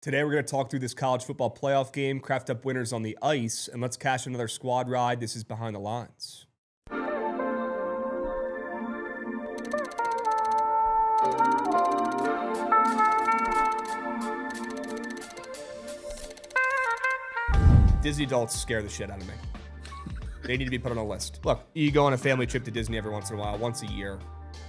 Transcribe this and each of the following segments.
Today we're going to talk through this college football playoff game, craft up winners on the ice, and let's cash another squad ride. This is Behind the Lines. Disney adults scare the shit out of me. They need to be put on a list. Look, you go on a family trip to Disney every once in a while, once a year,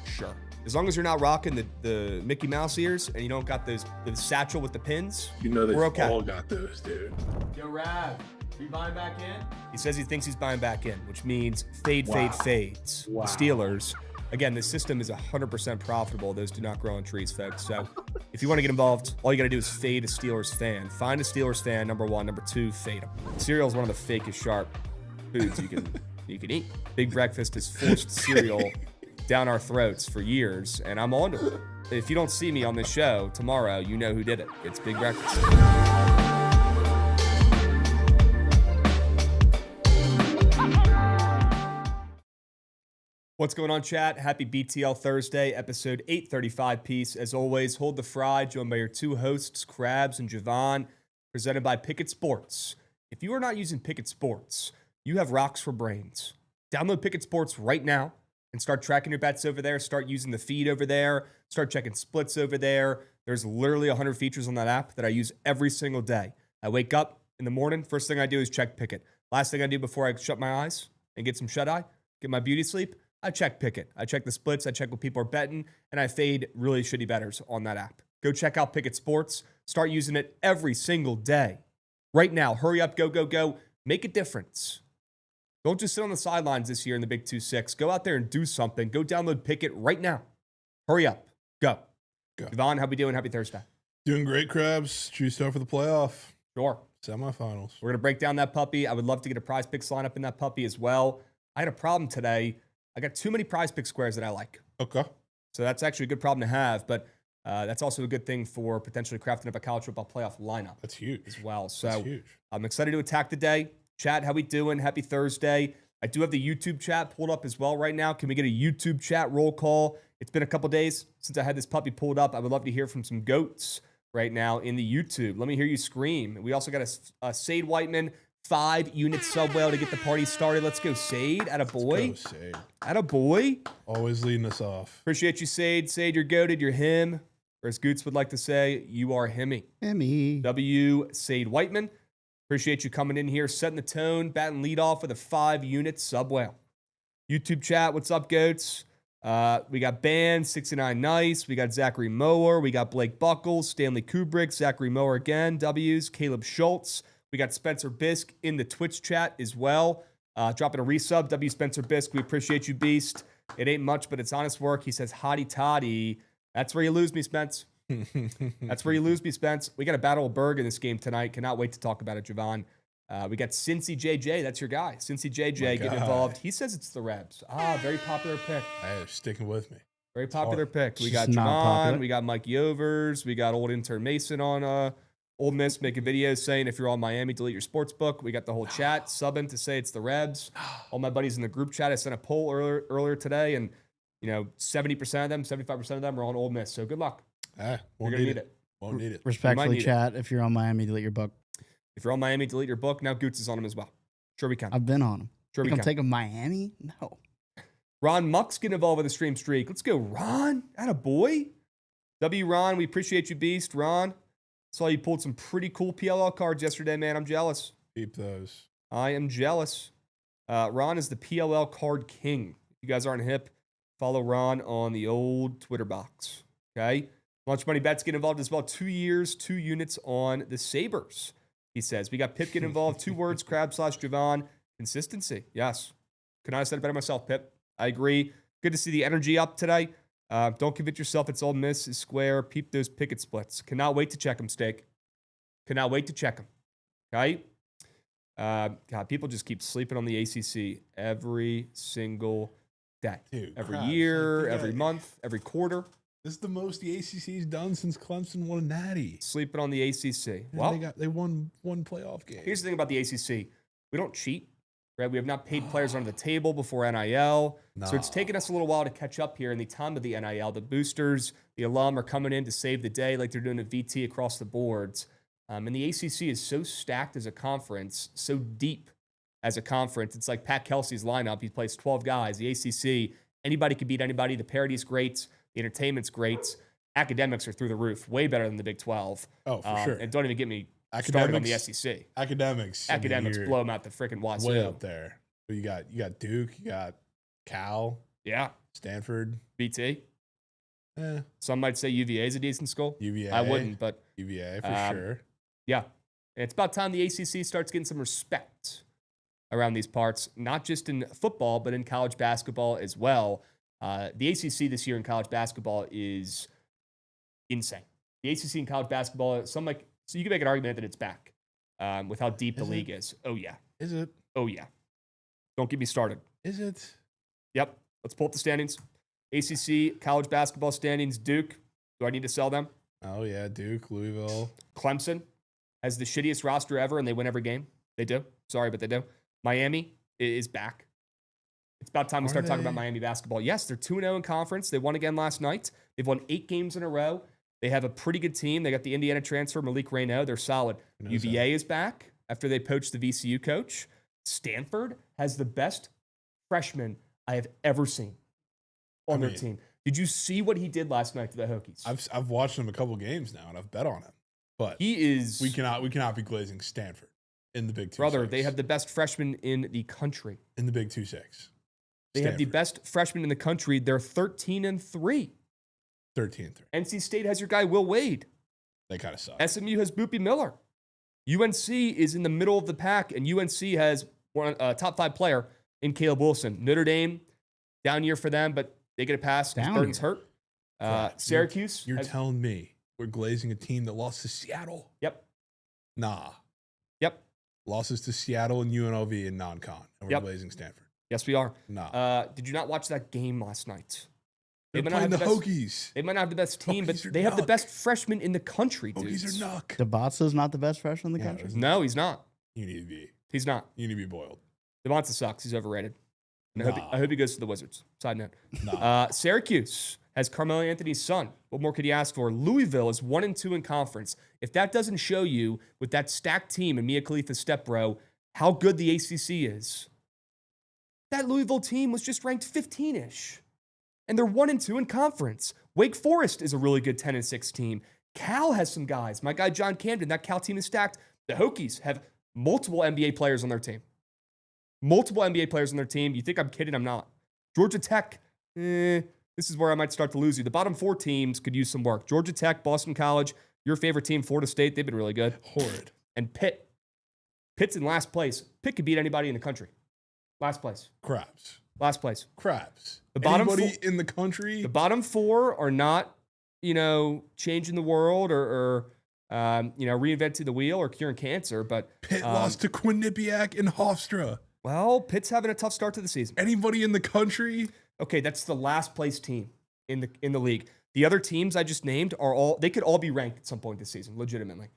sure. As long as you're not rocking the Mickey Mouse ears and you don't got the satchel with the pins, you know we're okay. All got those, dude. Yo, Rav, are you buying back in? He says he thinks he's buying back in, which means fades. Wow. The Steelers. Again, this system is 100% profitable. Those do not grow on trees, folks. So if you want to get involved, all you got to do is fade a Steelers fan. Find a Steelers fan, number one. Number two, fade them. Cereal is one of the fakest sharp foods you can eat. Big Breakfast has forced cereal down our throats for years, and I'm on to it. If you don't see me on this show tomorrow, you know who did it. It's Big Breakfast. What's going on, chat? Happy BTL Thursday, episode 835 piece. As always, hold the fry, joined by your two hosts, Krabs and Jovan, presented by Bookit Sports. If you are not using Bookit Sports, you have rocks for brains. Download Bookit Sports right now and start tracking your bets over there. Start using the feed over there. Start checking splits over there. There's literally 100 features on that app that I use every single day. I wake up in the morning. First thing I do is check Bookit. Last thing I do before I shut my eyes and get some shut-eye, get my beauty sleep, I check Bookit. I check the splits. I check what people are betting, and I fade really shitty bettors on that app. Go check out Bookit Sports. Start using it every single day. Right now, hurry up, go, go, go. Make a difference. Don't just sit on the sidelines this year in the Big 2-6. Go out there and do something. Go download Bookit right now. Hurry up. Go. Jovan, how we doing? Happy Thursday. Doing great, Krabs. Juiced up for the playoff. Sure. Semifinals. We're going to break down that puppy. I would love to get a prize picks lineup in that puppy as well. I had a problem today. I got too many prize pick squares that I like. Okay. So that's actually a good problem to have, but that's also a good thing for potentially crafting up a college football playoff lineup. That's huge. As well. So That's huge. I'm excited to attack the day. Chat, how we doing? Happy Thursday. I do have the YouTube chat pulled up as well right now. Can we get a YouTube chat roll call? It's been a couple days since I had this puppy pulled up. I would love to hear from some goats right now in the YouTube. Let me hear you scream. We also got a Sade Whiteman 5-unit sub whale to get the party started. Let's go, Sade. Attaboy. Let's go, Sade. Attaboy. Always leading us off. Appreciate you, Sade. Sade, you're goated. You're him. Or as Goots would like to say, you are himmy. Himmy. W. Sade Whiteman. Appreciate you coming in here, setting the tone, batting lead off with a 5-unit sub whale. YouTube chat, what's up, goats? We got Band, 69 Nice. We got Zachary Mower. We got Blake Buckles, Stanley Kubrick, Zachary Mower again, W's, Caleb Schultz. We got Spencer Bisk in the Twitch chat as well. Dropping a resub, W. Spencer Bisk. We appreciate you, Beast. It ain't much, but it's honest work. He says, hotty toddy. That's where you lose me, Spence. That's where you lose me, Spence. We got a Battle of Berg in this game tonight. Cannot wait to talk about it, Jovan. We got Cincy JJ. That's your guy. Cincy JJ getting involved. He says it's the Rebs. Very popular pick. Hey, sticking with me. Very popular pick. We got Just not Jovan. popular. We got Mike Yovers. We got old intern Mason on Old Miss making videos saying if you're on Miami, delete your sports book. We got the whole chat subbing to say it's the Rebs. All my buddies in the group chat, I sent a poll earlier today, and 70% of them, 75% of them are on Old Miss. So good luck. Hey, You're won't gonna need need it. Won't need it. Respectfully, need chat. If you're on Miami, delete your book. If you're on Miami, delete your book. Now Goots is on him as well. Sure we can. I've been on them. Sure we I'm can. taking Miami? No. Ron Muck's getting involved with the stream streak. Let's go, Ron. Attaboy. W. Ron, we appreciate you, Beast. Ron, saw you pulled some pretty cool PLL cards yesterday, man. I'm jealous. Keep those. I am jealous. Ron is the PLL card king. If you guys aren't hip, follow Ron on the old Twitter box. Okay? Lunch Money Bets get involved as well. 2 years, 2 units on the Sabres, he says. We got Pip get involved. 2 words, Krab/Jovan. Consistency. Yes. Could not have said it better myself, Pip. I agree. Good to see the energy up today. Don't convince yourself it's Old Miss is square. Peep those Pickett splits. Cannot wait to check them, Steak. Cannot wait to check them. Okay? God, people just keep sleeping on the ACC every single day. Dude, Every Krabs, year, like, every month, every quarter. This is the most the ACC's done since Clemson won a natty. Sleeping on the ACC. And Well, they won one playoff game. here's the thing about the ACC. We don't cheat, right? We have not paid players under the table before NIL. So it's taken us a little while to catch up here in the time of the NIL. The boosters, the alum are coming in to save the day like they're doing a VT across the boards. And the ACC is so stacked as a conference, so deep as a conference. It's like Pat Kelsey's lineup. He plays 12 guys. The ACC, anybody can beat anybody. The parity's great. The entertainment's great. Academics are through the roof, way better than the Big 12. Oh, for sure. And don't even get me started on the SEC. Academics Blow them out the freaking wazoo. way up there. But you got Duke, you got Cal, Yeah. Stanford, BT. eh, Some might say UVA is a decent school. UVA. I wouldn't, but UVA for sure. yeah. And it's about time the ACC starts getting some respect around these parts, not just in football, but in college basketball as well. The ACC this year in college basketball is insane. The ACC in college basketball, so you can make an argument that it's back with how deep the league is. Oh, yeah. Is it? Oh, yeah. Don't get me started. Is it? Yep. Let's pull up the standings. ACC college basketball standings. Duke. Do I need to sell them? Oh, yeah. Duke, Louisville. Clemson has the shittiest roster ever, and they win every game. They do. Sorry, but they do. Miami is back. It's about time we start talking about Miami basketball. Yes, they're 2-0 in conference. They won again last night. They've won 8 games in a row. They have a pretty good team. They got the Indiana transfer, Malik Reneau. They're solid. UVA is back after they poached the VCU coach. Stanford has the best freshman I have ever seen on their team. Did you see what he did last night to the Hokies? I've watched him a couple games now, and I've bet on him. But he is. We cannot be glazing Stanford in the Big 2-6. Brother, they have the best freshman in the country. In the Big 2-6. They have the best freshman in the country. They're 13-3. 13-3. NC State has your guy Will Wade. They kind of suck. SMU has Boopie Miller. UNC is in the middle of the pack, and UNC has a top 5 player in Caleb Wilson. Notre Dame, down year for them, but they get a pass because Burton's hurt. Syracuse. You're telling me we're glazing a team that lost to Seattle? Yep. Nah. Yep. Losses to Seattle and UNLV in non-con, and we're glazing Stanford. Yes, we are. Nah. Did you not watch that game last night? They're playing the Hokies. They might not have the best team, but they have the best freshman in the country, dude. Hokies are nuck. Dabata's not the best freshman in the country? No, he's not. You need to be. He's not. You need to be boiled. Devonta sucks. He's overrated. And I hope he goes to the Wizards. Side note. Nah. Syracuse has Carmelo Anthony's son. What more could you ask for? Louisville is 1-2 in conference. If that doesn't show you, with that stacked team and Mia Khalifa's step bro, how good the ACC is. That Louisville team was just ranked 15-ish. And they're 1-2 in conference. Wake Forest is a really good 10-6 team. Cal has some guys. My guy John Camden, that Cal team is stacked. The Hokies have multiple NBA players on their team. Multiple NBA players on their team. You think I'm kidding? I'm not. Georgia Tech, this is where I might start to lose you. The bottom 4 teams could use some work. Georgia Tech, Boston College, your favorite team, Florida State, they've been really good. Horrid. And Pitt. Pitt's in last place. Pitt could beat anybody in the country. Last place. Krabs. Last place. Krabs. The bottom Anybody in the country? The bottom 4 are not, changing the world or reinventing the wheel or curing cancer. But Pitt lost to Quinnipiac and Hofstra. Well, Pitt's having a tough start to the season. Anybody in the country? Okay, that's the last place team in the league. The other teams I just named they could all be ranked at some point this season, legitimately.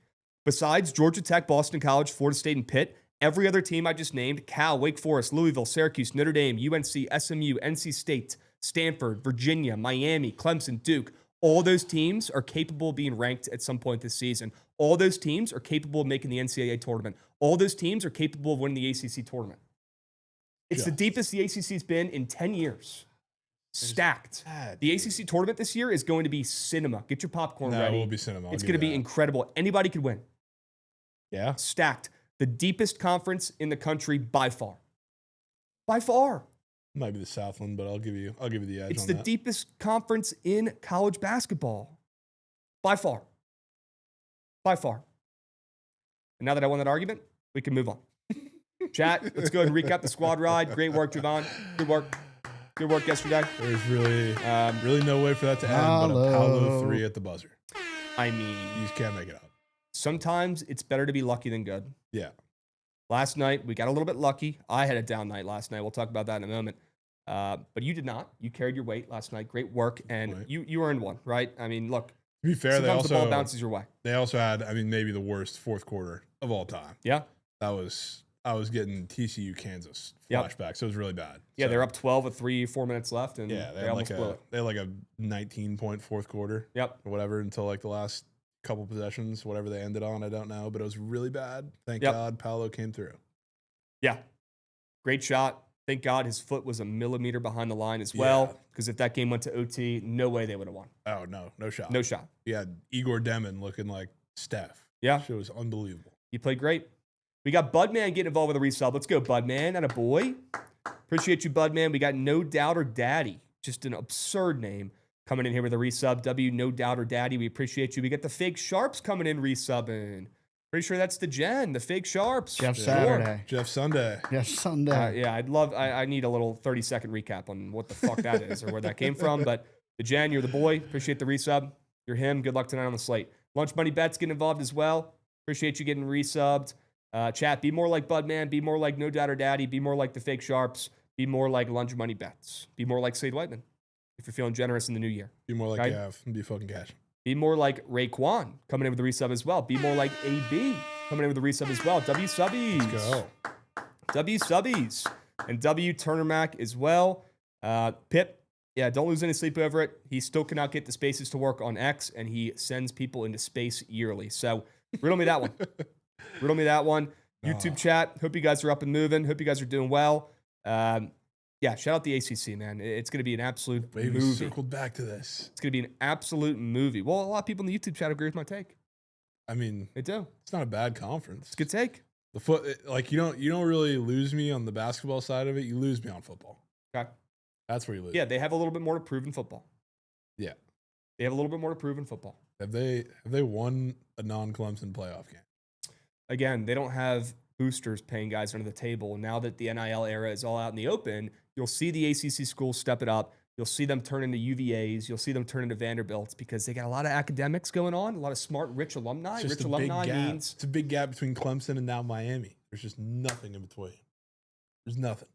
Besides Georgia Tech, Boston College, Florida State, and Pitt, every other team I just named, Cal, Wake Forest, Louisville, Syracuse, Notre Dame, UNC, SMU, NC State, Stanford, Virginia, Miami, Clemson, Duke, all those teams are capable of being ranked at some point this season. All those teams are capable of making the NCAA tournament. All those teams are capable of winning the ACC tournament. It's the deepest the ACC's been in 10 years. Stacked. The ACC tournament this year is going to be cinema. Get your popcorn ready. It will be cinema. It's going to be incredible. Anybody could win. Yeah. Stacked. The deepest conference in the country by far. By far. Might be the Southland, but I'll give you the edge. It's the deepest conference in college basketball. By far. By far. And now that I won that argument, we can move on. Chat, let's go ahead and recap the squad ride. Great work, Jovan. Good work. Good work yesterday. There's really no way for that to end, but a Paolo 3 at the buzzer. I mean, you just can't make it up. Sometimes it's better to be lucky than good. Yeah. Last night, we got a little bit lucky. I had a down night last night. We'll talk about that in a moment. But you did not. You carried your weight last night. Great work. And you earned one, right? I mean, look. To be fair, sometimes the ball bounces your way. They also had, maybe the worst fourth quarter of all time. Yeah. I was getting TCU Kansas flashback, so it was really bad. Yeah, so, they're up 12 with 4 minutes left, and they almost blew it. They had like a 19-point fourth quarter. Yep. Or whatever until like the last couple possessions, whatever they ended on, I don't know, but it was really bad. Thank God Paolo came through. Yeah. Great shot. Thank God his foot was a millimeter behind the line as well, because if that game went to OT, no way they would have won. Oh, no shot. No shot. He had Igor Demon looking like Steph. Yeah. It was unbelievable. He played great. We got Budman getting involved with a resub. Let's go, Budman. Atta boy. Appreciate you, Budman. We got No Doubter Daddy. Just an absurd name coming in here with a resub. No Doubter Daddy. We appreciate you. We got the Fake Sharps coming in resubbing. Pretty sure that's the Gen, the Fake Sharps. Jeff Saturday. Jeff Sunday. Jeff Sunday. Yeah, I need a little 30-second recap on what the fuck that is or where that came from. But the Gen, you're the boy. Appreciate the resub. You're him. Good luck tonight on the slate. Lunch Money Bets getting involved as well. Appreciate you getting resubbed. Chat, be more like Budman. Be more like No Doubter Daddy. Be more like the Fake Sharps. Be more like Lunch Money Bets. Be more like Slade Whiteman if you're feeling generous in the new year. Be more like Gav and be fucking cash. Be more like Raekwon coming in with the resub as well. Be more like AB coming in with the resub as well. W Subbies. Let's go. W Subbies. And W Turner Mac as well. Pip, yeah, don't lose any sleep over it. He still cannot get the spaces to work on X, and he sends people into space yearly. So riddle me that one. Riddle me that one. YouTube chat. Hope you guys are up and moving. Hope you guys are doing well. Yeah, shout out the ACC, man. It's going to be an absolute movie. Circled back to this. It's going to be an absolute movie. Well, a lot of people in the YouTube chat agree with my take. I mean, they do. It's not a bad conference. It's a good take. The foot, like you don't really lose me on the basketball side of it. You lose me on football. Okay, that's where you lose. Yeah, they have a little bit more to prove in football. Yeah, they have a little bit more to prove in football. Have they won a non-Clemson playoff game? Again, they don't have boosters paying guys under the table. Now that the NIL era is all out in the open, you'll see the ACC schools step it up. You'll see them turn into UVAs. You'll see them turn into Vanderbilts because they got a lot of academics going on, a lot of smart, rich alumni. Rich alumni means it's a big gap between Clemson and now Miami. There's just nothing in between. There's nothing.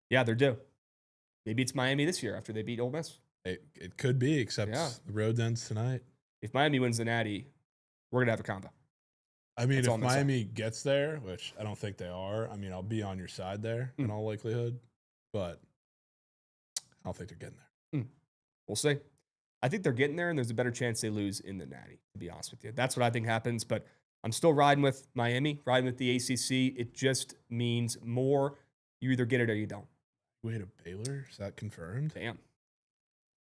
Yeah, they're due. Maybe it's Miami this year after they beat Ole Miss. It could be, except the road ends tonight. If Miami wins the Natty, we're going to have a combo. I mean, if Miami gets there, which I don't think they are, I mean, I'll be on your side there in all likelihood, but I don't think they're getting there. We'll see. I think they're getting there, and there's a better chance they lose in the Natty, to be honest with you. That's what I think happens, but I'm still riding with Miami, riding with the ACC. It just means more. You either get it or you don't. Wait, a Baylor? Is that confirmed? Damn.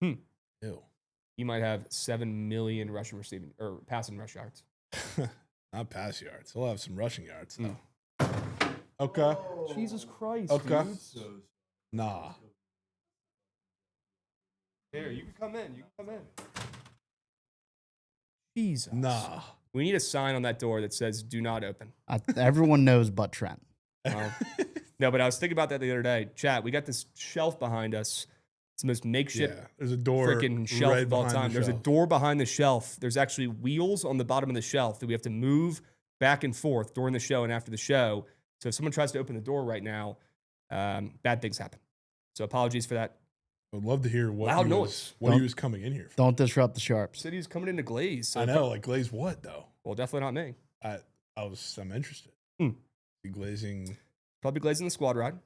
Ew. You might have 7 million rushing, receiving, or passing rush yards. Not pass yards. He'll have some rushing yards, though. Okay. Jesus Christ, okay. Dudes. Nah. Here, you can come in. You can come in. Jesus. Nah. We need a sign on that door that says, do not open. Everyone knows but Trent. No, but I was thinking about that the other day. Chat, we got this shelf behind us. It's the most makeshift there's a door freaking shelf right of all time. There's a door behind the shelf. There's actually wheels on the bottom of the shelf that we have to move back and forth during the show and after the show. So if someone tries to open the door right now, bad things happen. So apologies for that. I would love to hear what loud he noise. What he was coming in here for. Don't disrupt the Sharps. Said he's coming into Glaze. So I know, like Glaze what though? Well, definitely not me. I'm interested. Be glazing. Probably glazing the squad ride.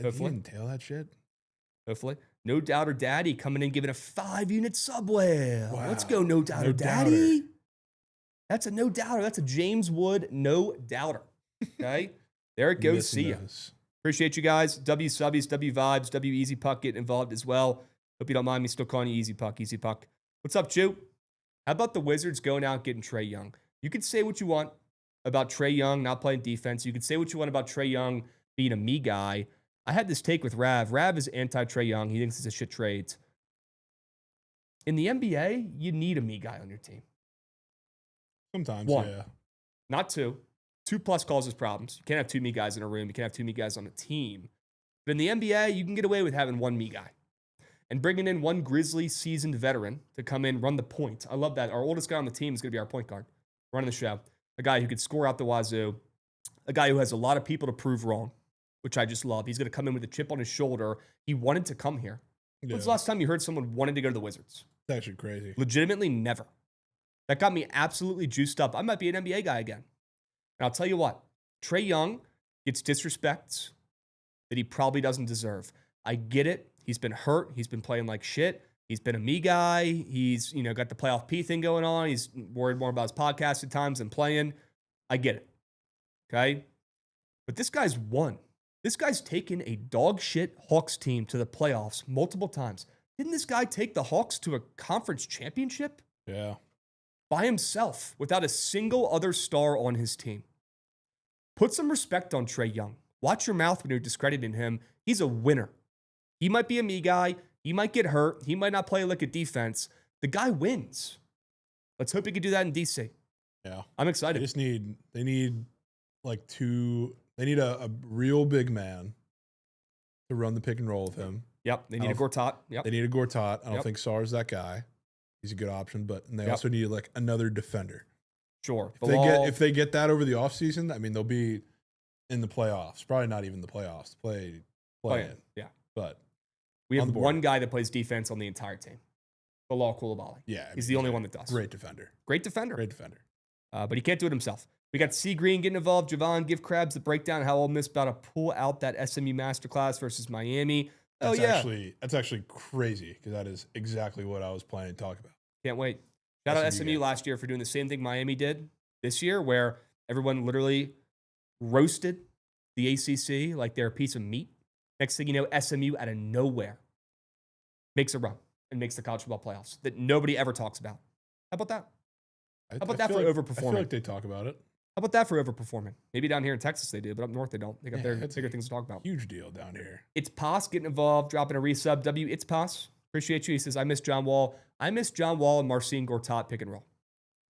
Hopefully. Didn't tail that shit. Hopefully. No Doubter Daddy coming in giving a 5-unit subway. Wow. Let's go, No Doubter Daddy. That's a No Doubter. That's a James Wood No Doubter. Okay? There it goes. See ya. Appreciate you guys. W Subbies, W Vibes, W Easy Puck getting involved as well. Hope you don't mind me still calling you Easy Puck, Easy Puck. What's up, Chew? How about the Wizards going out getting Trae Young? You could say what you want about Trae Young not playing defense. You could say what you want about Trae Young being a me guy. I had this take with Rav. Rav is anti-Trae Young. He thinks it's a shit trade. In the NBA, you need a me guy on your team. Sometimes, One, yeah. not two. 2+ causes problems. You can't have 2 me guys in a room. You can't have 2 me guys on a team. But in the NBA, you can get away with having 1 me guy. And bringing in 1 Grizzly seasoned veteran to come in, run the point. I love that. Our oldest guy on the team is going to be our point guard, running the show. A guy who could score out the wazoo. A guy who has a lot of people to prove wrong, which I just love. He's going to come in with a chip on his shoulder. He wanted to come here. Yeah. When's the last time you heard someone wanted to go to the Wizards? It's actually crazy. Legitimately never. That got me absolutely juiced up. I might be an NBA guy again. And I'll tell you what, Trae Young gets disrespect that he probably doesn't deserve. I get it. He's been hurt. He's been playing like shit. He's been a me guy. He's, got the playoff P thing going on. He's worried more about his podcast at times than playing. I get it. Okay? But this guy's won. This guy's taken a dog shit Hawks team to the playoffs multiple times. Didn't this guy take the Hawks to a conference championship? Yeah. By himself, without a single other star on his team. Put some respect on Trae Young. Watch your mouth when you're discrediting him. He's a winner. He might be a me guy. He might get hurt. He might not play like a defense. The guy wins. Let's hope he can do that in DC. Yeah. I'm excited. They need a real big man to run the pick and roll with him. Yep. They need a Gortat. Yep. They need a Gortat. I don't think Sarr's that guy. He's a good option, but they also need like another defender. Sure. If they get that over the offseason, I mean, they'll be in the playoffs. Probably not even the playoffs. Play in. Yeah. But we have one guy that plays defense on the entire team. Bilal Coulibaly. Yeah. He's the only one that does. Great defender. But he can't do it himself. We got C Green getting involved. Jovan, give Krabs the breakdown how Ole Miss about to pull out that SMU masterclass versus Miami. That's actually crazy because that is exactly what I was planning to talk about. Can't wait. Shout out SMU last year for doing the same thing Miami did this year, where everyone literally roasted the ACC like they're a piece of meat. Next thing you know, SMU out of nowhere makes a run and makes the college football playoffs that nobody ever talks about. How about that? How about that for overperforming? I feel like they talk about it. How about that for overperforming? Maybe down here in Texas they do, but up north they don't. They got their bigger things to talk about. Huge deal down here. It's Pos getting involved, dropping a resub. It's Pos. Appreciate you. He says, I miss John Wall. I miss John Wall and Marcin Gortat pick and roll.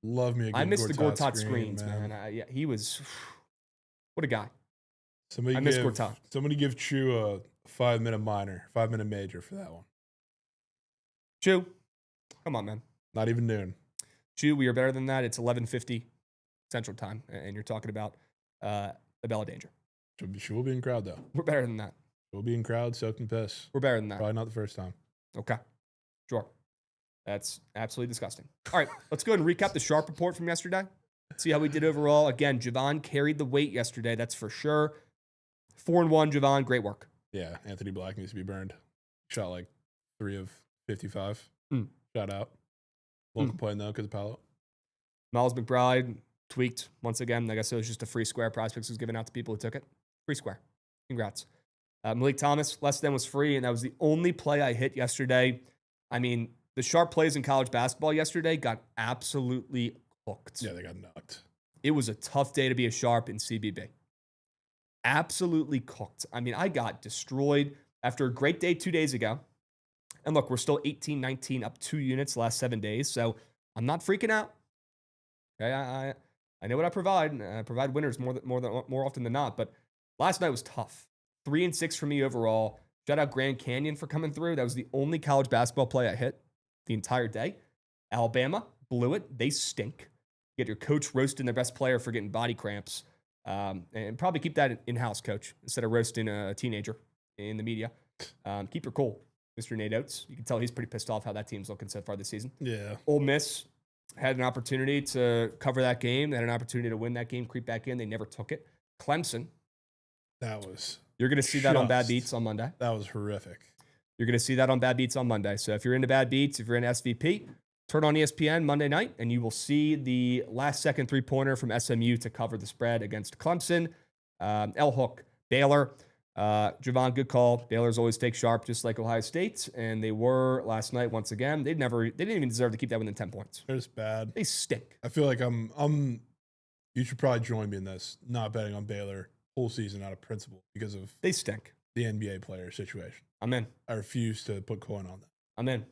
Love me a good I miss the Gortat screens, man. He was, what a guy. Somebody give Chew a 5-minute major for that one. Chew, come on, man. Not even noon. Chew, we are better than that. It's 11:50 Central Time, and you're talking about the Bella Danger. She will be in crowd, though. We're better than that. We'll be in crowd, soaked in piss. We're better than that. Probably not the first time. Okay. Sure. That's absolutely disgusting. All right, let's go ahead and recap the Sharp report from yesterday. See how we did overall. Again, Jovan carried the weight yesterday, that's for sure. 4-1, Jovan, great work. Yeah, Anthony Black needs to be burned. Shot like 3 of 55. Shout out. Won't complain, though, because of Palo. Miles McBride tweaked once again. I guess it was just a free square prospects was given out to people who took it. Free square. Congrats. Malik Thomas, less than was free, and that was the only play I hit yesterday. I mean, the sharp plays in college basketball yesterday got absolutely cooked. Yeah, they got knocked. It was a tough day to be a sharp in CBB. Absolutely cooked. I mean, I got destroyed after a great day 2 days ago. And look, we're still 18-19 up 2 units the last 7 days, so I'm not freaking out. Okay, I know what I provide. I provide winners more often than not, but last night was tough. 3-6 for me overall. Shout out Grand Canyon for coming through. That was the only college basketball play I hit the entire day. Alabama blew it. They stink. Get your coach roasting their best player for getting body cramps. And probably keep that in-house, coach, instead of roasting a teenager in the media. Keep your cool, Mr. Nate Oates. You can tell he's pretty pissed off how that team's looking so far this season. Yeah. Ole Miss had an opportunity to cover that game. They had an opportunity to win that game, creep back in. They never took it. Clemson. You're going to see that on Bad Beats on Monday. That was horrific. You're going to see that on Bad Beats on Monday. So if you're into Bad Beats, if you're into SVP, turn on ESPN Monday night, and you will see the last-second three-pointer from SMU to cover the spread against Clemson. L. Hook, Baylor. Jovan, good call. Baylor's always take sharp, just like Ohio State, and they were last night once again. They didn't even deserve to keep that within 10 points. They're just bad. They stink. I feel like you should probably join me in this, not betting on Baylor whole season out of principle because of they stink. The NBA player situation. I'm in. I refuse to put coin on that. I'm in.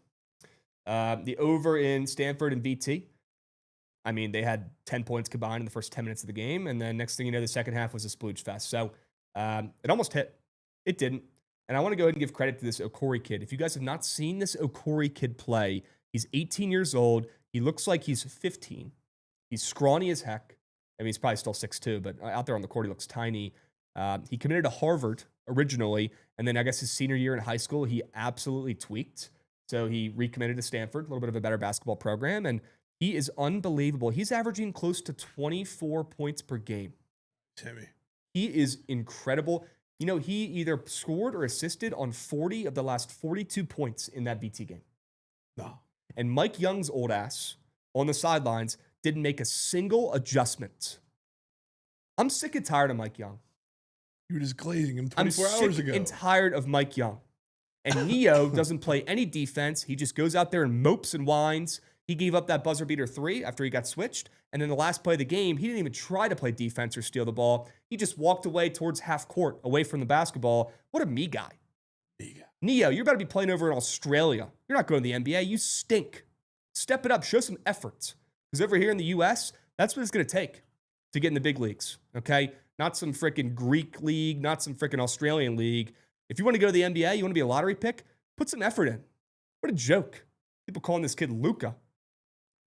The over in Stanford and VT. I mean, they had 10 points combined in the first 10 minutes of the game, and then next thing you know, the second half was a splooge fest. So it almost hit. It didn't. And I want to go ahead and give credit to this Okori kid. If you guys have not seen this Okori kid play, he's 18 years old. He looks like he's 15. He's scrawny as heck. I mean, he's probably still 6'2", but out there on the court, he looks tiny. He committed to Harvard originally, and then I guess his senior year in high school, he absolutely tweaked. So he recommitted to Stanford, a little bit of a better basketball program, and he is unbelievable. He's averaging close to 24 points per game. Timmy. He is incredible. You know, he either scored or assisted on 40 of the last 42 points in that BT game. No. And Mike Young's old ass on the sidelines didn't make a single adjustment. I'm sick and tired of Mike Young. You were just glazing him 24 hours ago. I'm sick and tired of Mike Young. And Neo doesn't play any defense. He just goes out there and mopes and whines. He gave up that buzzer beater 3 after he got switched. And then the last play of the game, he didn't even try to play defense or steal the ball. He just walked away towards half court, away from the basketball. What a me guy. Neo, you're about to be playing over in Australia. You're not going to the NBA. You stink. Step it up. Show some effort. Because over here in the U.S., that's what it's going to take to get in the big leagues, okay? Not some freaking Greek league, not some freaking Australian league. If you want to go to the NBA, you want to be a lottery pick, put some effort in. What a joke. People calling this kid Luka.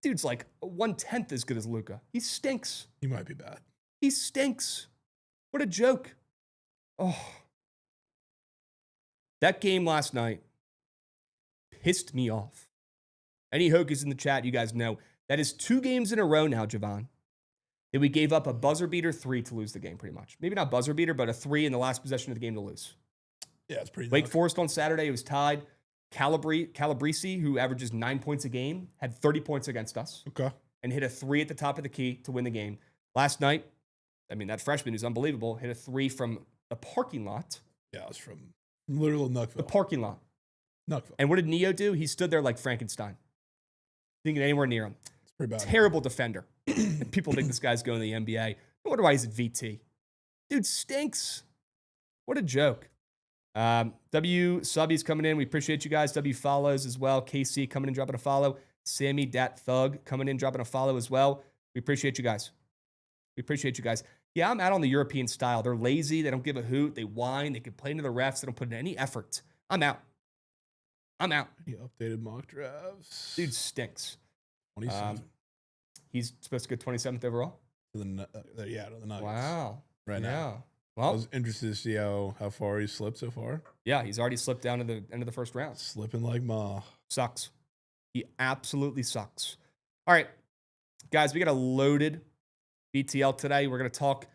Dude's like 1/10 as good as Luka. He stinks. He might be bad. He stinks. What a joke. Oh. That game last night pissed me off. Any Hokies in the chat, you guys know, that is 2 games in a row now, Jovan, that we gave up a buzzer beater 3 to lose the game pretty much. Maybe not buzzer beater, but a 3 in the last possession of the game to lose. Yeah, it's pretty Wake Forest on Saturday, it was tied. Calabrese, who averages 9 points a game, had 30 points against us. Okay. And hit a 3 at the top of the key to win the game. Last night, I mean, that freshman who's unbelievable, hit a 3 from the parking lot. Yeah, it was from literal Nuckville. The parking lot. Nuckville. And what did Neo do? He stood there like Frankenstein. Didn't get anywhere near him. It's pretty bad. Terrible defender. And people think this guy's going to the NBA. I wonder why he's at VT. Dude stinks. What a joke. W Subbies coming in. We appreciate you guys. W follows as well. KC coming in, dropping a follow. Sammy Dat Thug coming in, dropping a follow as well. We appreciate you guys. We appreciate you guys. Yeah, I'm out on the European style. They're lazy. They don't give a hoot. They whine. They complain to the refs. They don't put in any effort. I'm out. I'm out. He updated mock drafts. Dude stinks. 27th. He's supposed to go 27th overall? To the Nuggets. Wow. Right now. Well, I was interested to see how far he's slipped so far. Yeah, he's already slipped down to the end of the first round. Slipping like Ma. Sucks. He absolutely sucks. All right, guys, we got a loaded BTL today. We're going to talk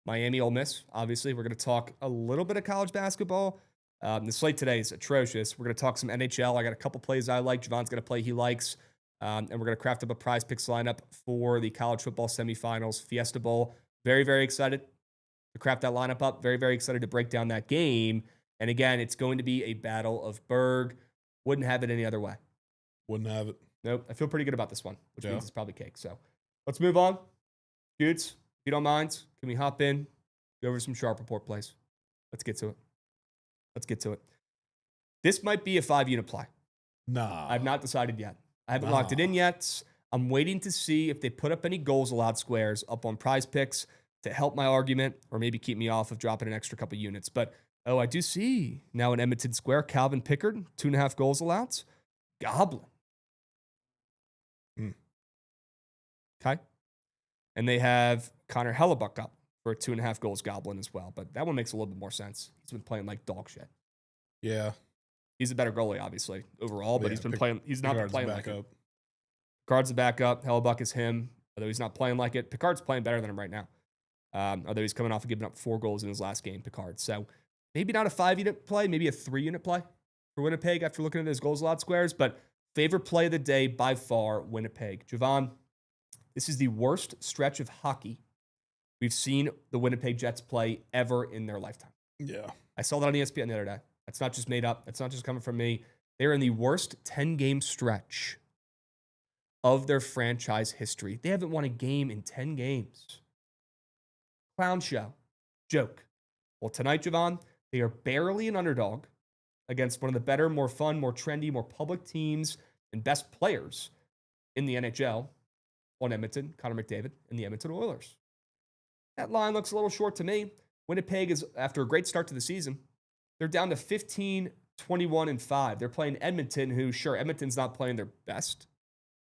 Miami Ole Miss, obviously. We're going to talk a little bit of college basketball. The slate today is atrocious. We're going to talk some NHL. I got a couple plays I like. Javon's going to play he likes. And we're going to craft up a prize picks lineup for the college football semifinals, Fiesta Bowl. Very, very excited to craft that lineup up. Very, very excited to break down that game. And again, it's going to be a battle of Berg. Wouldn't have it any other way. Wouldn't have it. Nope. I feel pretty good about this one, which means it's probably cake. So let's move on. Dudes, if you don't mind, can we hop in, go over some Sharp Report plays? Let's get to it. Let's get to it. This might be a 5-unit play. Nah. I've not decided yet. I haven't locked it in yet. I'm waiting to see if they put up any goals allowed squares up on prize picks to help my argument or maybe keep me off of dropping an extra couple units. But, I do see now in Edmonton Square, Calvin Pickard, 2.5 goals allowed. Goblin. Okay. And they have Connor Hellebuck up for a 2.5 goals Goblin as well. But that one makes a little bit more sense. He's been playing like dog shit. Yeah. He's a better goalie, obviously, overall, but he's been playing. He's not been playing like it. Picard's the backup. Hellebuck is him, although he's not playing like it. Picard's playing better than him right now, although he's coming off of giving up 4 goals in his last game, Picard. So maybe not a 5-unit play, maybe a 3-unit play for Winnipeg after looking at his goals allowed squares. But favorite play of the day by far, Winnipeg. Jovan, this is the worst stretch of hockey we've seen the Winnipeg Jets play ever in their lifetime. Yeah. I saw that on ESPN the other day. That's not just made up. That's not just coming from me. They're in the worst 10-game stretch of their franchise history. They haven't won a game in 10 games. Clown show. Joke. Well, tonight, Jovan, they are barely an underdog against one of the better, more fun, more trendy, more public teams and best players in the NHL on Edmonton, Connor McDavid, and the Edmonton Oilers. That line looks a little short to me. Winnipeg is, after a great start to the season, they're down to 15, 21, and 5. They're playing Edmonton, who, sure, Edmonton's not playing their best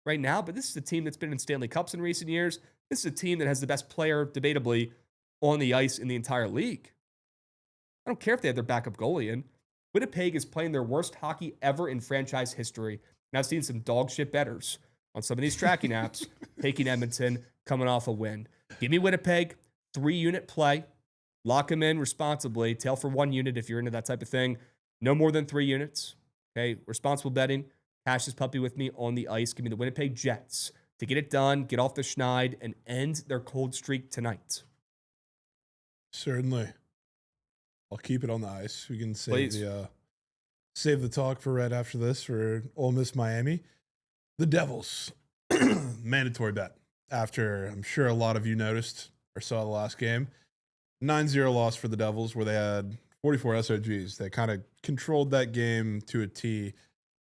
right now, but this is a team that's been in Stanley Cups in recent years. This is a team that has the best player, debatably, on the ice in the entire league. I don't care if they have their backup goalie in. Winnipeg is playing their worst hockey ever in franchise history. And I've seen some dog shit bettors on some of these tracking apps taking Edmonton, coming off a win. Give me Winnipeg, 3-unit play. Lock them in responsibly. Tail for 1 unit if you're into that type of thing. No more than 3 units. Okay, responsible betting. Cash this puppy with me on the ice. Give me the Winnipeg Jets to get it done, get off the schneid, and end their cold streak tonight. Certainly. I'll keep it on the ice. We can save the talk for right after this for Ole Miss Miami. The Devils. Mandatory bet. After I'm sure a lot of you noticed or saw the last game. 9-0 loss for the Devils where they had 44 SOGs. They kind of controlled that game to a T,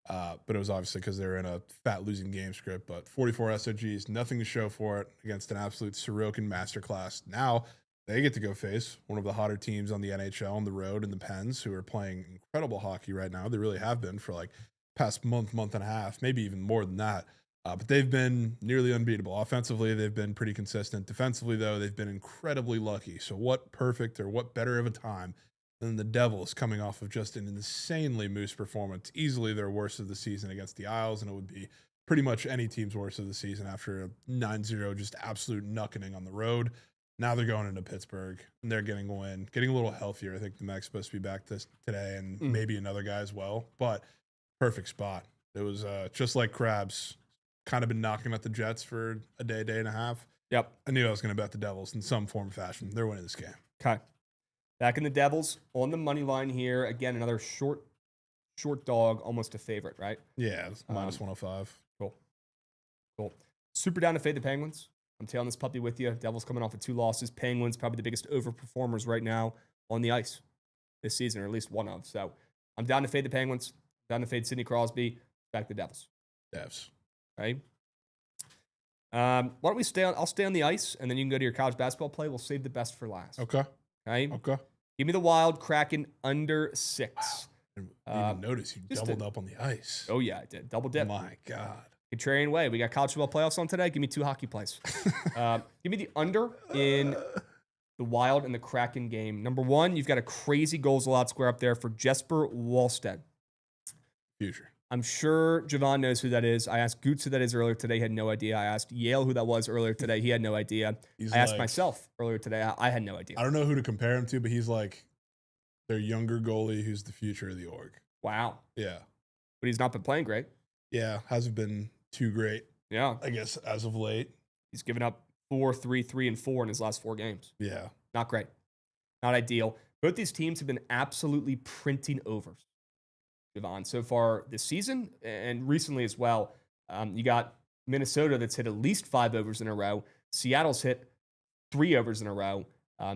but it was obviously because they were in a fat losing game script. But 44 SOGs, nothing to show for it against an absolute Sorokin masterclass. Now they get to go face one of the hotter teams on the NHL on the road in the Pens, who are playing incredible hockey right now. They really have been for like past month and a half, maybe even more than that. But they've been nearly unbeatable. Offensively, they've been pretty consistent. Defensively, though, they've been incredibly lucky. So what perfect or what better of a time than the Devils coming off of just an insanely Moose performance, easily their worst of the season against the Isles, and it would be pretty much any team's worst of the season after a 9-0 just absolute knuckening on the road. Now they're going into Pittsburgh, and they're getting a win, getting a little healthier. I think the Mac's supposed to be back today, and maybe another guy as well. But perfect spot. It was just like Krabs. Kind of been knocking at the Jets for a day and a half. Yep. I knew I was going to bet the Devils in some form or fashion. They're winning this game. Okay. Back in the Devils on the money line here. Again, another short dog, almost a favorite, right? Yeah, minus 105. Cool. Super down to fade the Penguins. I'm tailing this puppy with you. Devils coming off of 2 losses. Penguins probably the biggest overperformers right now on the ice this season, or at least one of. So I'm down to fade the Penguins. Down to fade Sidney Crosby. Back the Devils. Devs. Right? Why don't we stay on? I'll stay on the ice, and then you can go to your college basketball play. We'll save the best for last. Okay. Okay. Okay. Give me the Wild Kraken under 6. Wow. I didn't even notice you doubled up on the ice. Oh yeah, I did. Double dip. My God. Contrarian way. We got college football playoffs on today. Give me 2 hockey plays. Give me the under in the Wild and the Kraken game. Number 1, you've got a crazy goals allowed square up there for Jesper Wallstedt. Future. I'm sure Jovan knows who that is. I asked Goots who that is earlier today. He had no idea. I asked Yale who that was earlier today. He had no idea. I asked myself earlier today. I had no idea. I don't know who to compare him to, but he's like their younger goalie who's the future of the org. Wow. Yeah. But he's not been playing great. Yeah. Hasn't been too great. Yeah. I guess as of late. He's given up 4, 3, 3, and 4 in his last 4 games. Yeah. Not great. Not ideal. Both these teams have been absolutely printing overs, Jovan, so far this season and recently as well. You got Minnesota that's hit at least 5 overs in a row. Seattle's hit 3 overs in a row.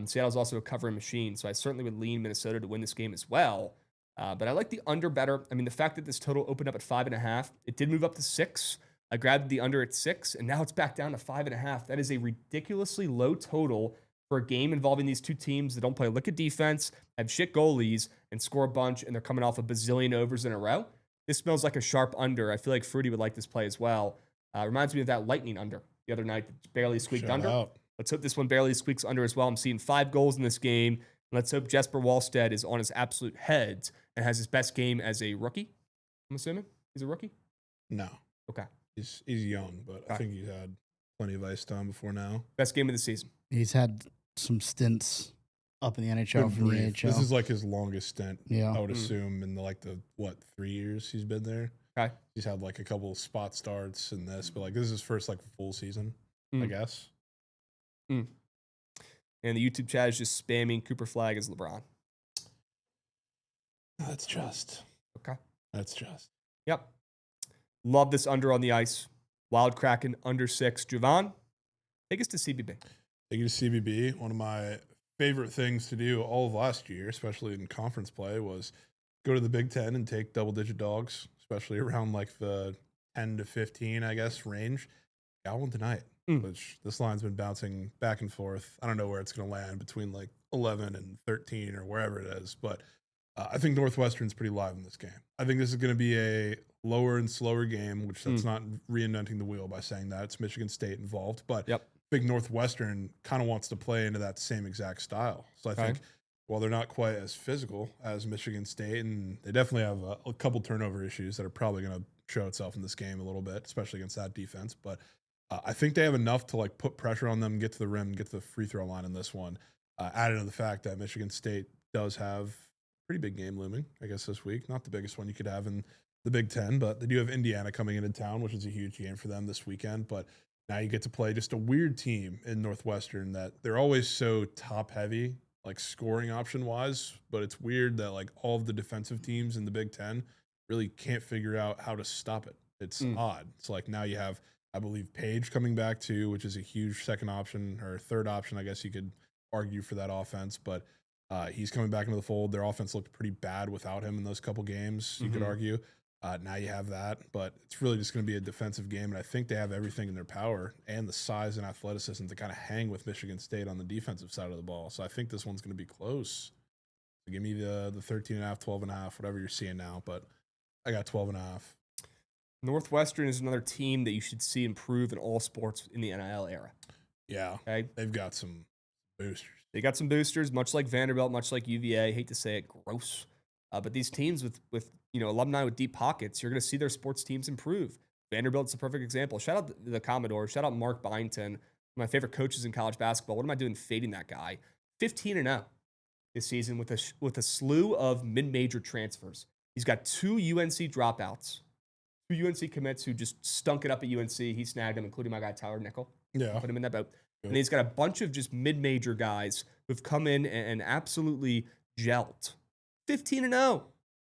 Seattle's also a covering machine, so I certainly would lean Minnesota to win this game as well. But I like the under better. I mean, the fact that this total opened up at 5.5, it did move up to 6. I grabbed the under at 6, and now it's back down to 5.5. That is a ridiculously low total for a game involving these two teams that don't play a lick of defense, have shit goalies, and score a bunch, and they're coming off a bazillion overs in a row. This smells like a sharp under. I feel like Fruity would like this play as well. Reminds me of that Lightning under the other night that barely squeaked Shout under. out. Let's hope this one barely squeaks under as well. I'm seeing 5 goals in this game. And let's hope Jesper Wallstedt is on his absolute head and has his best game as a rookie. I'm assuming he's a rookie? No. Okay. He's young, but I think he's had plenty of ice time before now. Best game of the season. He's had some stints up in the NHL from the AHL. This is like his longest stint, Yeah. I would assume, in the 3 years he's been there. Okay. He's had like a couple of spot starts in this, but like this is his first like full season, I guess. And the YouTube chat is just spamming Cooper Flag as LeBron. That's just. Okay. That's just. Yep. Love this under on the ice. Wild Kraken under 6. Jovan, take us to CBB. Take it to CBB. One of my favorite things to do all of last year, especially in conference play, was go to the Big Ten and take double-digit dogs, especially around like the 10 to 15, I guess, range. Got one tonight, which this line's been bouncing back and forth. I don't know where it's going to land between like 11 and 13 or wherever it is, but I think Northwestern's pretty live in this game. I think this is going to be a lower and slower game, which that's not reinventing the wheel by saying that. It's Michigan State involved, but I think Northwestern kind of wants to play into that same exact style. So I think while they're not quite as physical as Michigan State, and they definitely have a couple turnover issues that are probably going to show itself in this game a little bit, especially against that defense. But I think they have enough to like put pressure on them, get to the rim, get to the free throw line in this one. Added to the fact that Michigan State does have a pretty big game looming, I guess, this week. Not the biggest one you could have in the Big Ten, but they do have Indiana coming into town, which is a huge game for them this weekend. But now you get to play just a weird team in Northwestern that they're always so top heavy, like scoring option wise. But it's weird that like all of the defensive teams in the Big Ten really can't figure out how to stop it. It's odd. It's like now you have, I believe, Page coming back too, which is a huge second option or third option, I guess you could argue for that offense. But he's coming back into the fold. Their offense looked pretty bad without him in those couple games, you could argue. Now you have that, but it's really just going to be a defensive game, and I think they have everything in their power and the size and athleticism to kind of hang with Michigan State on the defensive side of the ball. So I think this one's going to be close. So give me the 13.5, 12.5, whatever you're seeing now, but I got 12.5. Northwestern is another team that you should see improve in all sports in the NIL era. Yeah, okay? They've got some boosters. They got some boosters, much like Vanderbilt, much like UVA. Hate to say it, gross. But these teams with alumni with deep pockets, you're going to see their sports teams improve. Vanderbilt's a perfect example. Shout out the Commodores. Shout out Mark Byington, one of my favorite coaches in college basketball. What am I doing fading that guy? 15-0 this season with a slew of mid-major transfers. He's got 2 UNC dropouts, 2 UNC commits who just stunk it up at UNC. He snagged them, including my guy Tyler Nickel. Yeah, Put him in that boat. And he's got a bunch of just mid-major guys who've come in and absolutely gelled. 15-0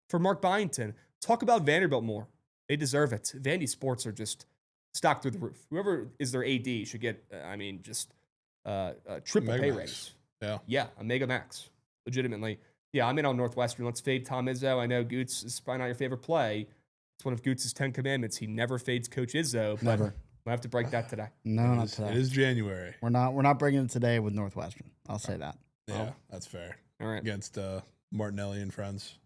for Mark Byington. Talk about Vanderbilt more. They deserve it. Vandy sports are just stocked through the roof. Whoever is their AD should get, a triple Mega pay max. raise. Yeah, a mega max. Legitimately. Yeah, I'm in on Northwestern. Let's fade Tom Izzo. I know Goots is probably not your favorite play. It's one of Goots' 10 commandments. He never fades Coach Izzo. But Never. we'll have to break that today. No, not today. It is January. We're not breaking it today with Northwestern. I'll say that. Yeah, that's fair. All right. Against Martinelli and friends.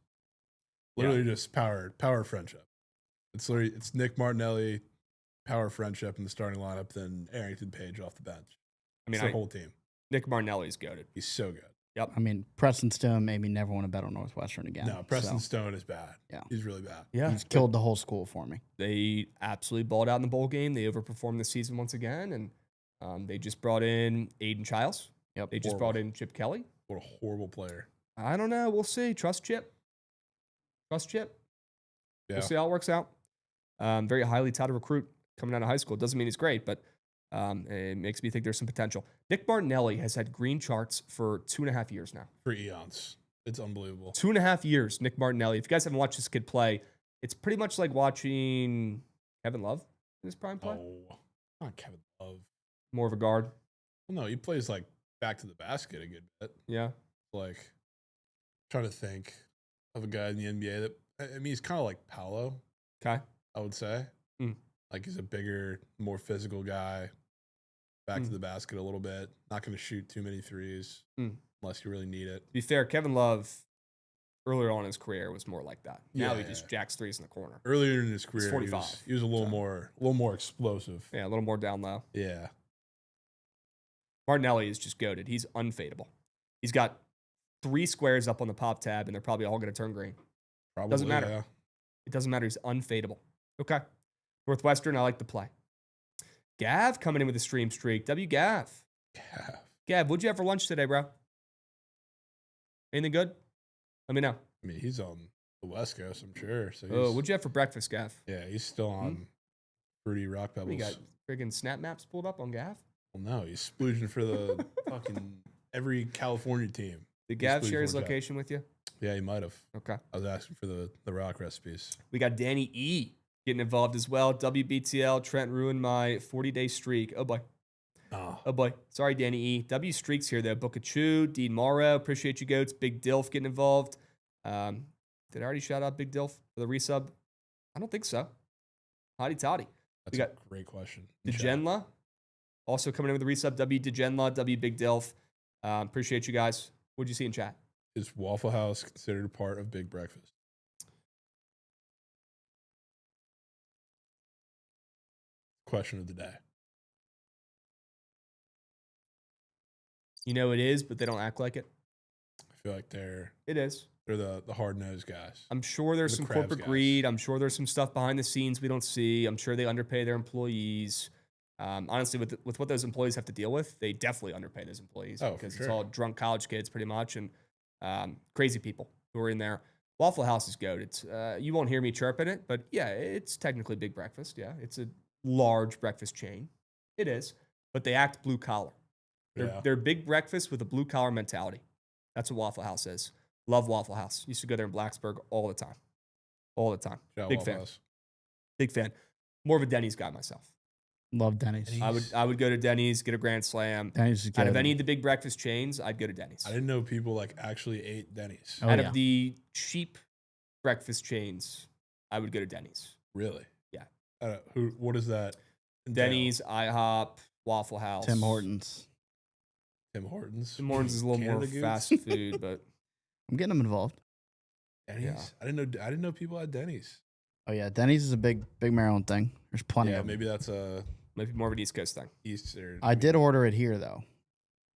Literally just power friendship. It's Nick Martinelli, power friendship in the starting lineup, then Arrington Page off the bench. It's the whole team. Nick Martinelli's goated. He's so good. Yep. I mean, Preston Stone made me never want to bet on Northwestern again. No, Preston Stone is bad. Yeah. He's really bad. Yeah. He's killed the whole school for me. They absolutely balled out in the bowl game. They overperformed this season once again. And they just brought in Aiden Childs. Yep. They just brought in Chip Kelly. What a horrible player. I don't know. We'll see. Trust Chip. Yeah. We'll see how it works out. Very highly touted recruit coming out of high school. Doesn't mean he's great, but it makes me think there's some potential. Nick Martinelli has had green charts for 2.5 years now. For eons. It's unbelievable. 2.5 years, Nick Martinelli. If you guys haven't watched this kid play, it's pretty much like watching Kevin Love in his prime play. Oh, not Kevin Love. More of a guard. Well, no, he plays like back to the basket a good bit. Yeah. Like, trying to think of a guy in the NBA that, I mean, he's kind of like Paolo. Okay. I would say. Like, he's a bigger, more physical guy. Back to the basket a little bit. Not going to shoot too many threes unless you really need it. To be fair, Kevin Love, earlier on in his career, was more like that. Now he just jacks threes in the corner. Earlier in his career, 45. He was a little more explosive. Yeah, a little more down low. Yeah. Martinelli is just goated. He's unfadable. He's got 3 squares up on the pop tab, and they're probably all going to turn green. Probably. Doesn't matter. Yeah. It doesn't matter. He's unfadable. Okay. Northwestern, I like the play. Gav coming in with a stream streak. Gav. Gav, what'd you have for lunch today, bro? Anything good? Let me know. I mean, he's on the West Coast, I'm sure. So what'd you have for breakfast, Gav? Yeah, he's still on Fruity Rock Pebbles. You got friggin' snap maps pulled up on Gav? Well, no, he's splooging for the fucking every California team. Did Gav share his location with you? Yeah, he might have. Okay. I was asking for the rock recipes. We got Danny E getting involved as well. WBTL, Trent ruined my 40-day streak. Oh, boy. Oh, boy. Sorry, Danny E. W streaks here, though. Bookit, Dean Morrow. Appreciate you, Goats. Big Dilf getting involved. Did I already shout out Big Dilf for the resub? I don't think so. Hotty toddy. That's a great question. DeGenla also coming in with the resub. W DeGenla, W Big Dilf. Appreciate you guys. What'd you see in chat? Is Waffle House considered a part of Big Breakfast? Question of the day. You know it is, but they don't act like it. I feel like they're the hard-nosed guys. I'm sure there's some corporate greed. I'm sure there's some stuff behind the scenes we don't see. I'm sure they underpay their employees. Honestly, with what those employees have to deal with, they definitely underpay those employees because it's all drunk college kids pretty much and crazy people who are in there. Waffle House is goated. You won't hear me chirping it, but yeah, it's technically big breakfast. Yeah, it's a large breakfast chain. It is, but they act blue collar. They're big breakfast with a blue collar mentality. That's what Waffle House is. Love Waffle House. Used to go there in Blacksburg all the time. All the time. Big fan. Big fan. More of a Denny's guy myself. Love Denny's. I would go to Denny's, get a Grand Slam. Denny's is good. Out of any of the big breakfast chains, I'd go to Denny's. I didn't know people like actually ate Denny's. Out of the cheap breakfast chains, I would go to Denny's. Really? Yeah. What is that? Denny's, IHOP, Waffle House. Tim Hortons. Tim Hortons. Tim Hortons is a little more fast food, but I'm getting them involved. Denny's. Yeah. I didn't know people had Denny's. Oh yeah, Denny's is a big Maryland thing. There's plenty of them. Maybe that's a maybe more of an East Coast thing. I did order it here though.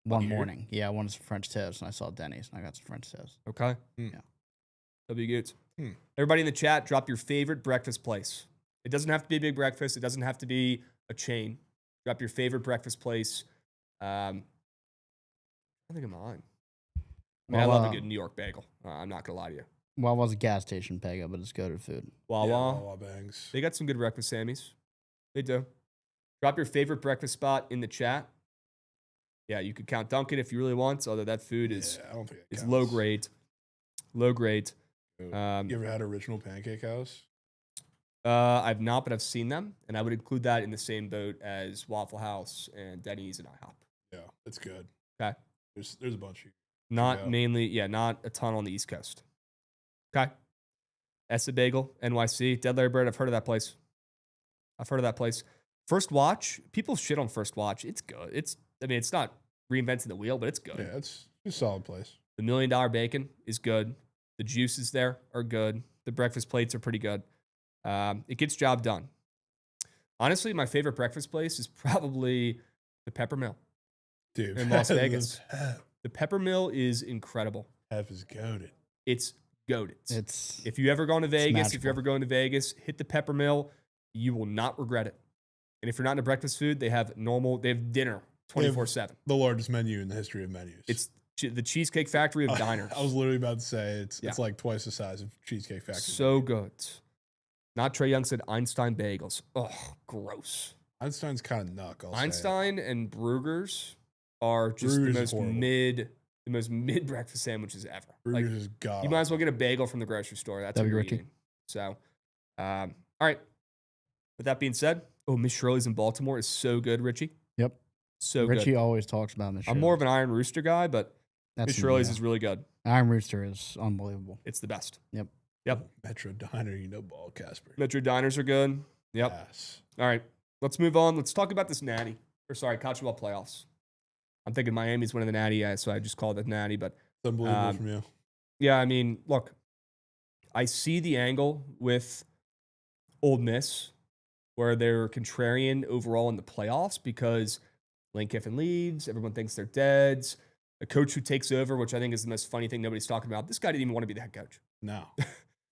One morning. Yeah, I wanted some French toast and I saw Denny's and I got some French toast. Okay. Yeah. That'll be good. Everybody in the chat, drop your favorite breakfast place. It doesn't have to be a big breakfast. It doesn't have to be a chain. Drop your favorite breakfast place. I think of mine. I love a good New York bagel. I'm not going to lie to you. Wawa's a gas station, Pega, but it's good food. Wawa bangs. They got some good breakfast Sammys. They do. Drop your favorite breakfast spot in the chat. Yeah, you could count Dunkin' if you really want, although that food is I don't think it's low grade. Low grade. You ever had Original Pancake House? I've not, but I've seen them, and I would include that in the same boat as Waffle House and Denny's and IHOP. Yeah, it's good. Okay. There's a bunch here. Not not a ton on the East Coast. Okay. Essa Bagel, NYC. Dead Larry Bird, I've heard of that place. First Watch, people shit on First Watch. It's good. It's not reinventing the wheel, but it's good. Yeah, it's a solid place. The $1 Million Bacon is good. The juices there are good. The breakfast plates are pretty good. It gets job done. Honestly, my favorite breakfast place is probably the Peppermill. Dude, in Las Vegas. The Peppermill is incredible. Pep is goated. It's goated. It's if you ever gone to Vegas, magical. if you're ever going to Vegas, hit the Peppermill. You will not regret it. And if you're not into breakfast food, they have dinner 24/7. The largest menu in the history of menus. It's the Cheesecake Factory of diners. I was literally about to say it's like twice the size of Cheesecake Factory. So good. Not Trey Young said Einstein bagels. Oh, gross. Einstein's kind of nuck. Einstein and Brugger's are just the most mid breakfast sandwiches ever. Brugger's is god. You might as well get a bagel from the grocery store. That's what you're eating. So, all right. With that being said, Miss Shirley's in Baltimore is so good, Richie. Yep. So Richie good. always talks about Miss Shirley's. I'm more of an Iron Rooster guy, but Miss Shirley's is really good. Iron Rooster is unbelievable. It's the best. Yep. Metro Diner, ball, Casper. Metro Diners are good. Yep. Yes. All right. Let's move on. Let's talk about this natty. College football playoffs. I'm thinking Miami's winning the natty, so I just called it natty. But it's unbelievable from you. Yeah, I mean, look, I see the angle with Ole Miss where they're contrarian overall in the playoffs because Lane Kiffin leaves. Everyone thinks they're deads. A coach who takes over, which I think is the most funny thing nobody's talking about. This guy didn't even want to be the head coach. No.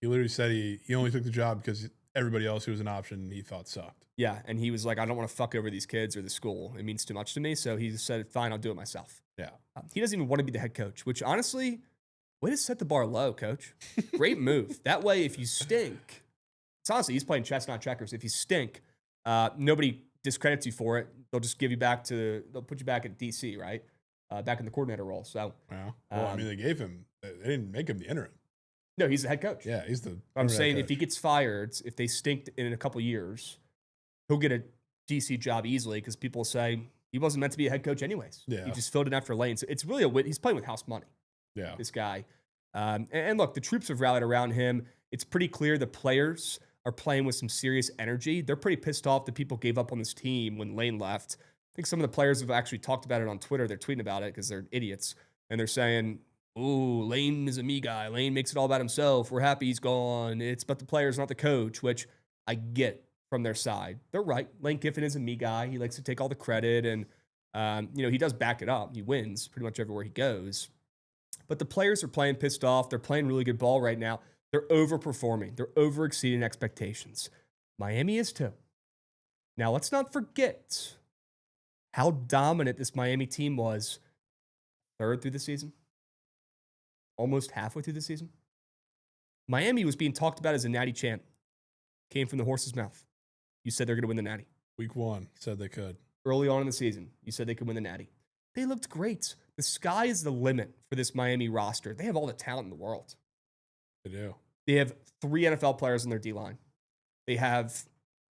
He literally said he only took the job because everybody else who was an option he thought sucked. Yeah, and he was like, I don't want to fuck over these kids or the school. It means too much to me. So he said, fine, I'll do it myself. Yeah. He doesn't even want to be the head coach, which honestly, way to set the bar low, coach. Great move. That way, if you stink, it's honestly, he's playing chess, not checkers. If you stink, nobody discredits you for it. They'll just they'll put you back at DC, right? Back in the coordinator role. So, yeah. Well, they didn't make him the interim. No, he's the head coach. Yeah, he's the. I'm saying if he gets fired, if they stink in a couple years, he'll get a DC job easily because people say he wasn't meant to be a head coach anyways. Yeah. He just filled in after Lane. So it's really he's playing with house money. Yeah. This guy. And look, the troops have rallied around him. It's pretty clear the players are playing with some serious energy. They're pretty pissed off that people gave up on this team when Lane left. I think some of the players have actually talked about it on Twitter. They're tweeting about it because they're idiots. And they're saying, ooh, Lane is a me guy. Lane makes it all about himself. We're happy he's gone. It's about the players, not the coach, which I get from their side. They're right. Lane Kiffin is a me guy. He likes to take all the credit, and he does back it up. He wins pretty much everywhere he goes. But the players are playing pissed off. They're playing really good ball right now. They're overperforming. They're over-exceeding expectations. Miami is too. Now, let's not forget how dominant this Miami team was third through the season. Almost halfway through the season. Miami was being talked about as a natty champ. Came from the horse's mouth. You said they're going to win the natty. Week 1, said they could. Early on in the season, you said they could win the natty. They looked great. The sky is the limit for this Miami roster. They have all the talent in the world. They do. They have 3 NFL players in their D-line. They have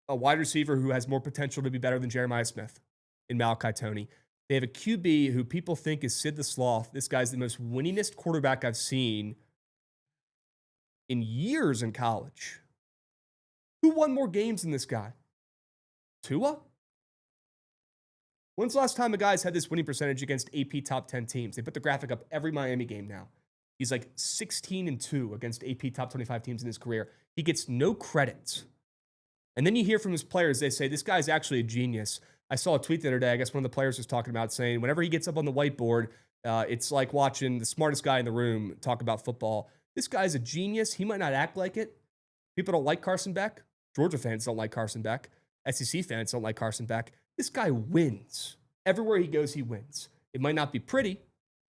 a wide receiver who has more potential to be better than Jeremiah Smith in Malachi Toney. They have a QB who people think is Sid the Sloth. This guy's the most winningest quarterback I've seen in years in college. Who won more games than this guy? Tua? When's the last time a guy's had this winning percentage against AP top 10 teams? They put the graphic up every Miami game now. He's like 16-2 against AP top 25 teams in his career. He gets no credit. And then you hear from his players, they say, this guy's actually a genius. I saw a tweet the other day, I guess one of the players was talking about saying, whenever he gets up on the whiteboard, it's like watching the smartest guy in the room talk about football. This guy's a genius. He might not act like it. People don't like Carson Beck. Georgia fans don't like Carson Beck. SEC fans don't like Carson Beck. This guy wins. Everywhere he goes, he wins. It might not be pretty,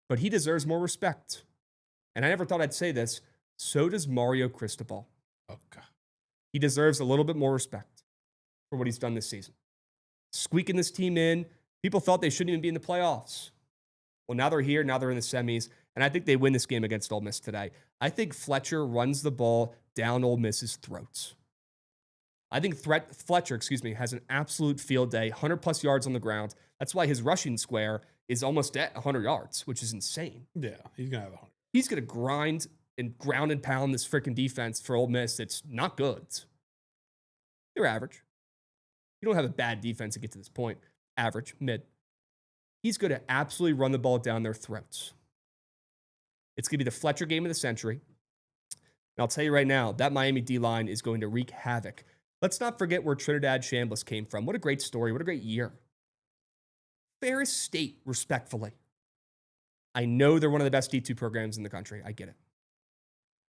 but he deserves more respect. And I never thought I'd say this. So does Mario Cristobal. Oh, God. He deserves a little bit more respect for what he's done this season. Squeaking this team in. People thought they shouldn't even be in the playoffs. Well, now they're here. Now they're in the semis. And I think they win this game against Ole Miss today. I think Fletcher runs the ball down Ole Miss's throats. I think Fletcher, has an absolute field day, 100-plus yards on the ground. That's why his rushing square is almost at 100 yards, which is insane. Yeah, he's going to have 100. He's going to grind and pound this freaking defense for Ole Miss. It's not good. They're average. You don't have a bad defense to get to this point. Average, mid. He's going to absolutely run the ball down their throats. It's going to be the Fletcher game of the century. And I'll tell you right now, that Miami D-line is going to wreak havoc. Let's not forget where Trinidad Chambliss came from. What a great story. What a great year. Ferris State, respectfully. I know they're one of the best D2 programs in the country. I get it.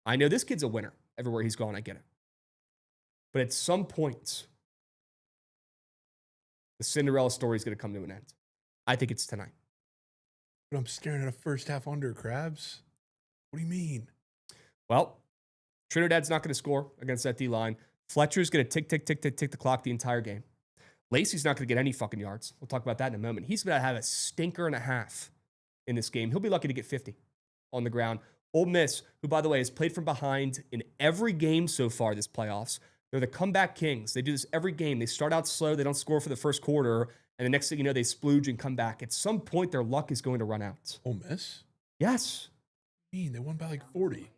I know this kid's a winner. Everywhere he's gone, I get it. But at some point, the Cinderella story is going to come to an end. I think it's tonight. But I'm staring at a first half under, Krabs. What do you mean? Well, Trinidad's not going to score against that D-line. Fletcher's going to tick the clock the entire game. Lacey's not going to get any fucking yards. We'll talk about that in a moment. He's going to have a stinker and a half in this game. He'll be lucky to get 50 on the ground. Ole Miss, who, by the way, has played from behind in every game so far this playoffs. They're the comeback kings. They do this every game. They start out slow. They don't score for the first quarter. And the next thing you know, they splooge and come back. At some point, their luck is going to run out. Ole Miss? Yes. They won by like 40.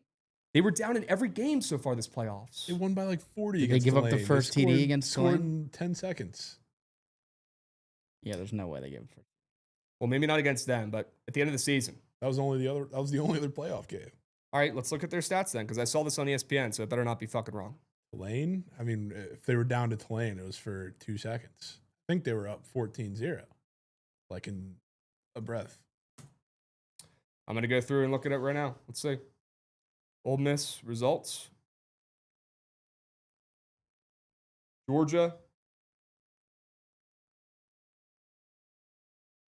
They were down in every game so far this playoffs. They won by like 40. Did they give up the first TD against Tulane? Tulane? In 10 seconds. Yeah, there's no way they give it first. Well, maybe not against them, but at the end of the season. That was the only other playoff game. All right, let's look at their stats then, because I saw this on ESPN, so it better not be fucking wrong. Tulane? I mean, if they were down to Tulane, it was for 2 seconds. I think they were up 14-0, like in a breath. I'm going to go through and look at it right now. Let's see. Ole Miss results. Georgia.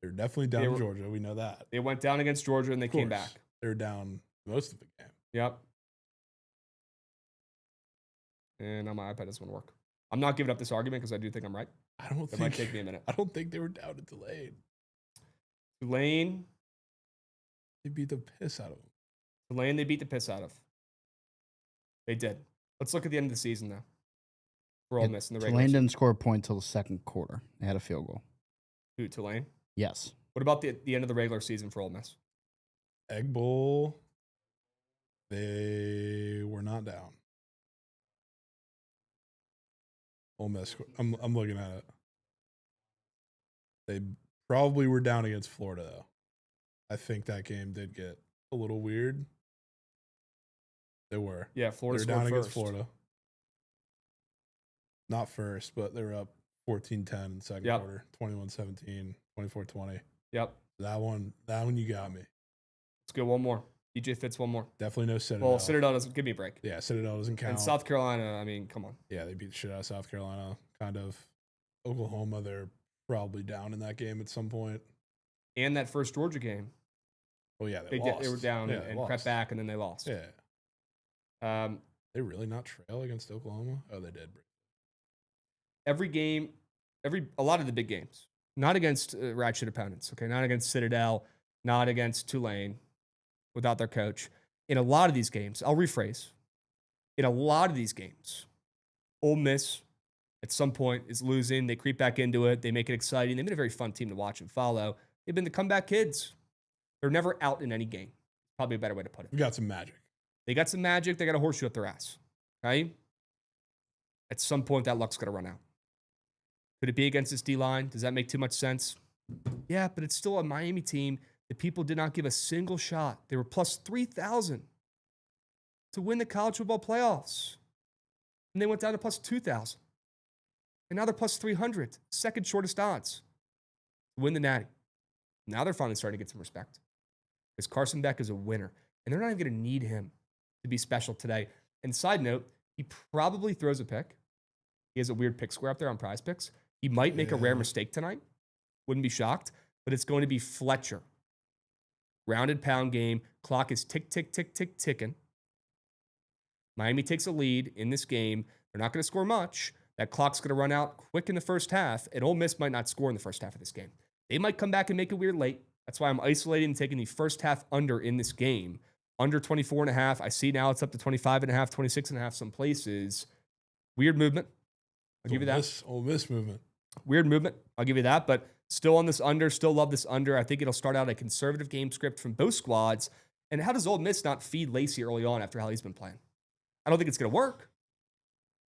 They're definitely down in Georgia. We know that. They went down against Georgia and they came back. They were down most of the game. Yep. And now my iPad doesn't want to work. I'm not giving up this argument because I do think I'm right. It might take me a minute. I don't think they were down to Tulane. Tulane. They beat the piss out of them. Tulane, they beat the piss out of. They did. Let's look at the end of the season, though. For Ole Miss in the regular Tulane season. didn't score a point till the second quarter. They had a field goal. Who, Tulane? Yes. What about the end of the regular season for Ole Miss? Egg Bowl. They were not down. Ole Miss. I'm looking at it. They probably were down against Florida, though. I think that game did get a little weird. They were. Yeah, Florida they were down scored against first. Florida. Not first, but they were up 14-10 in the second quarter, 21-17, 24-20. Yep. That one you got me. Let's go one more. DJ Fitz, one more. Definitely no Citadel. Well, Citadel doesn't give me a break. Yeah, Citadel doesn't count. And South Carolina, I mean, come on. Yeah, they beat the shit out of South Carolina. Kind of. Oklahoma, they're probably down in that game at some point. And that first Georgia game. Oh, yeah, they lost. They were down yeah, and crept back, and then they lost. Yeah. They really not trail against Oklahoma? Oh, they did. Every game, a lot of the big games, not against ratchet opponents, okay? Not against Citadel, not against Tulane without their coach. In a lot of these games, I'll rephrase. In a lot of these games, Ole Miss at some point is losing. They creep back into it. They make it exciting. They've been a very fun team to watch and follow. They've been the comeback kids. They're never out in any game. Probably a better way to put it. We got some magic. They got some magic. They got a horseshoe up their ass, right? At some point, that luck's going to run out. Could it be against this D-line? Does that make too much sense? Yeah, but it's still a Miami team that people did not give a single shot. They were plus 3,000 to win the college football playoffs. And they went down to plus 2,000. And now they're plus 300, second shortest odds to win the Natty. Now they're finally starting to get some respect because Carson Beck is a winner. And they're not even going to need him to be special today. And side note, he probably throws a pick. He has a weird pick square up there on Prize Picks. He might make a rare mistake tonight. Wouldn't be shocked. But it's going to be Fletcher. Rounded pound game. Clock is tick, tick, tick, tick, ticking. Miami takes a lead in this game. They're not going to score much. That clock's going to run out quick in the first half. And Ole Miss might not score in the first half of this game. They might come back and make it weird late. That's why I'm isolating and taking the first half under in this game. Under 24.5. I see now it's up to 25.5, 26.5 some places. Weird movement. I'll give you that. Ole Miss movement. Weird movement. I'll give you that. But still on this under. Still love this under. I think it'll start out a conservative game script from both squads. And how does Ole Miss not feed Lacey early on after how he's been playing? I don't think it's going to work.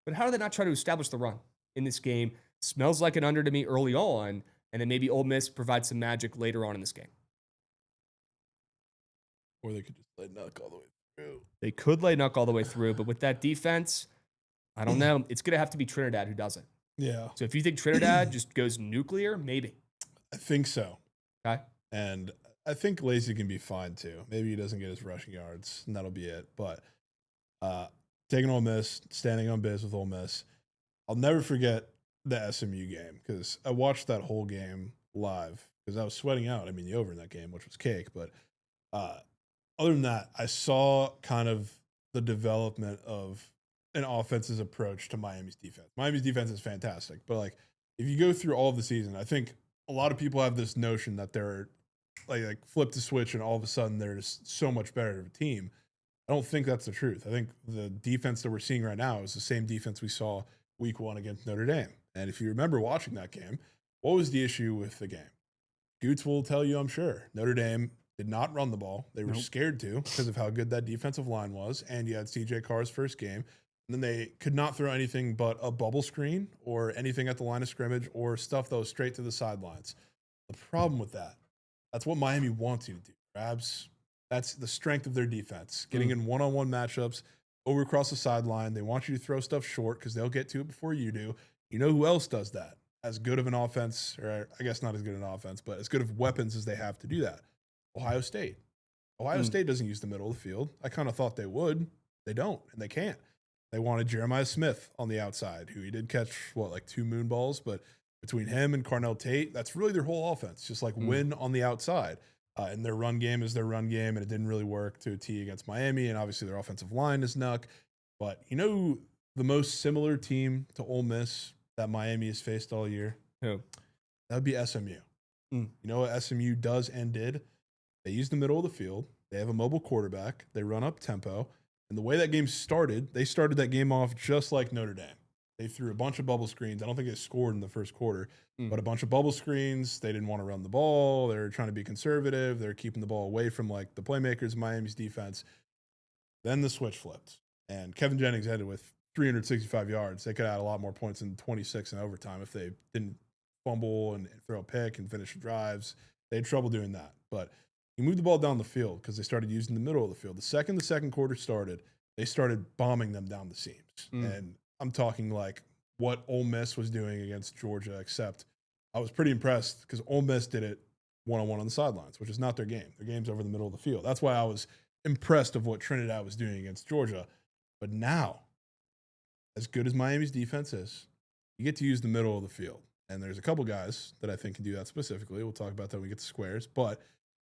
But how do they not try to establish the run in this game? Smells like an under to me early on. And then maybe Ole Miss provides some magic later on in this game. Or they could just lay Nuck all the way through. They could lay Nuck all the way through. But with that defense, I don't know. It's going to have to be Trinidad who does it. Yeah. So if you think Trinidad just goes nuclear, maybe. I think so. Okay. And I think Lacey can be fine too. Maybe he doesn't get his rushing yards, and that'll be it. But taking Ole Miss, standing on biz with Ole Miss. I'll never forget the SMU game because I watched that whole game live because I was sweating out. I mean, the over in that game, which was cake. But other than that, I saw kind of the development of an offense's approach to Miami's defense. Miami's defense is fantastic, but like if you go through all of the season, I think a lot of people have this notion that they're like flip the switch and all of a sudden they're just so much better of a team. I don't think that's the truth. I think the defense that we're seeing right now is the same defense we saw week 1 against Notre Dame. And if you remember watching that game, what was the issue with the game? Goots will tell you, I'm sure. Notre Dame did not run the ball. They were scared to because of how good that defensive line was. And you had CJ Carr's first game. And then they could not throw anything but a bubble screen or anything at the line of scrimmage or stuff that was straight to the sidelines. The problem with that, that's what Miami wants you to do. Krabs, that's the strength of their defense. Getting in one-on-one matchups over across the sideline. They want you to throw stuff short because they'll get to it before you do. You know who else does that? As good of an offense, or I guess not as good an offense, but as good of weapons as they have to do that. Ohio State. Ohio State doesn't use the middle of the field. I kind of thought they would. They don't, and they can't. They wanted Jeremiah Smith on the outside, who he did catch, like 2 moon balls, but between him and Carnell Tate, that's really their whole offense, just like win on the outside. And their run game is their run game, and it didn't really work to a T against Miami, and obviously their offensive line is Nuck. But you know the most similar team to Ole Miss that Miami has faced all year? Who? That would be SMU. You know what SMU does and did? They use the middle of the field. They have a mobile quarterback. They run up tempo. And the way that game started, they started that game off just like Notre Dame. They threw a bunch of bubble screens. I don't think they scored in the first quarter, but a bunch of bubble screens. They didn't want to run the ball. They were trying to be conservative. They're keeping the ball away from like the playmakers, Miami's defense. Then the switch flipped, and Kevin Jennings ended with 365 yards. They could add a lot more points in 26 in overtime if they didn't fumble and throw a pick and finish drives. They had trouble doing that, but he moved the ball down the field because they started using the middle of the field. The second quarter started, they started bombing them down the seams. And I'm talking like what Ole Miss was doing against Georgia, except I was pretty impressed because Ole Miss did it one-on-one on the sidelines, which is not their game. Their game's over the middle of the field. That's why I was impressed of what Trinidad was doing against Georgia. But now, as good as Miami's defense is, you get to use the middle of the field. And there's a couple guys that I think can do that specifically. We'll talk about that when we get to squares. But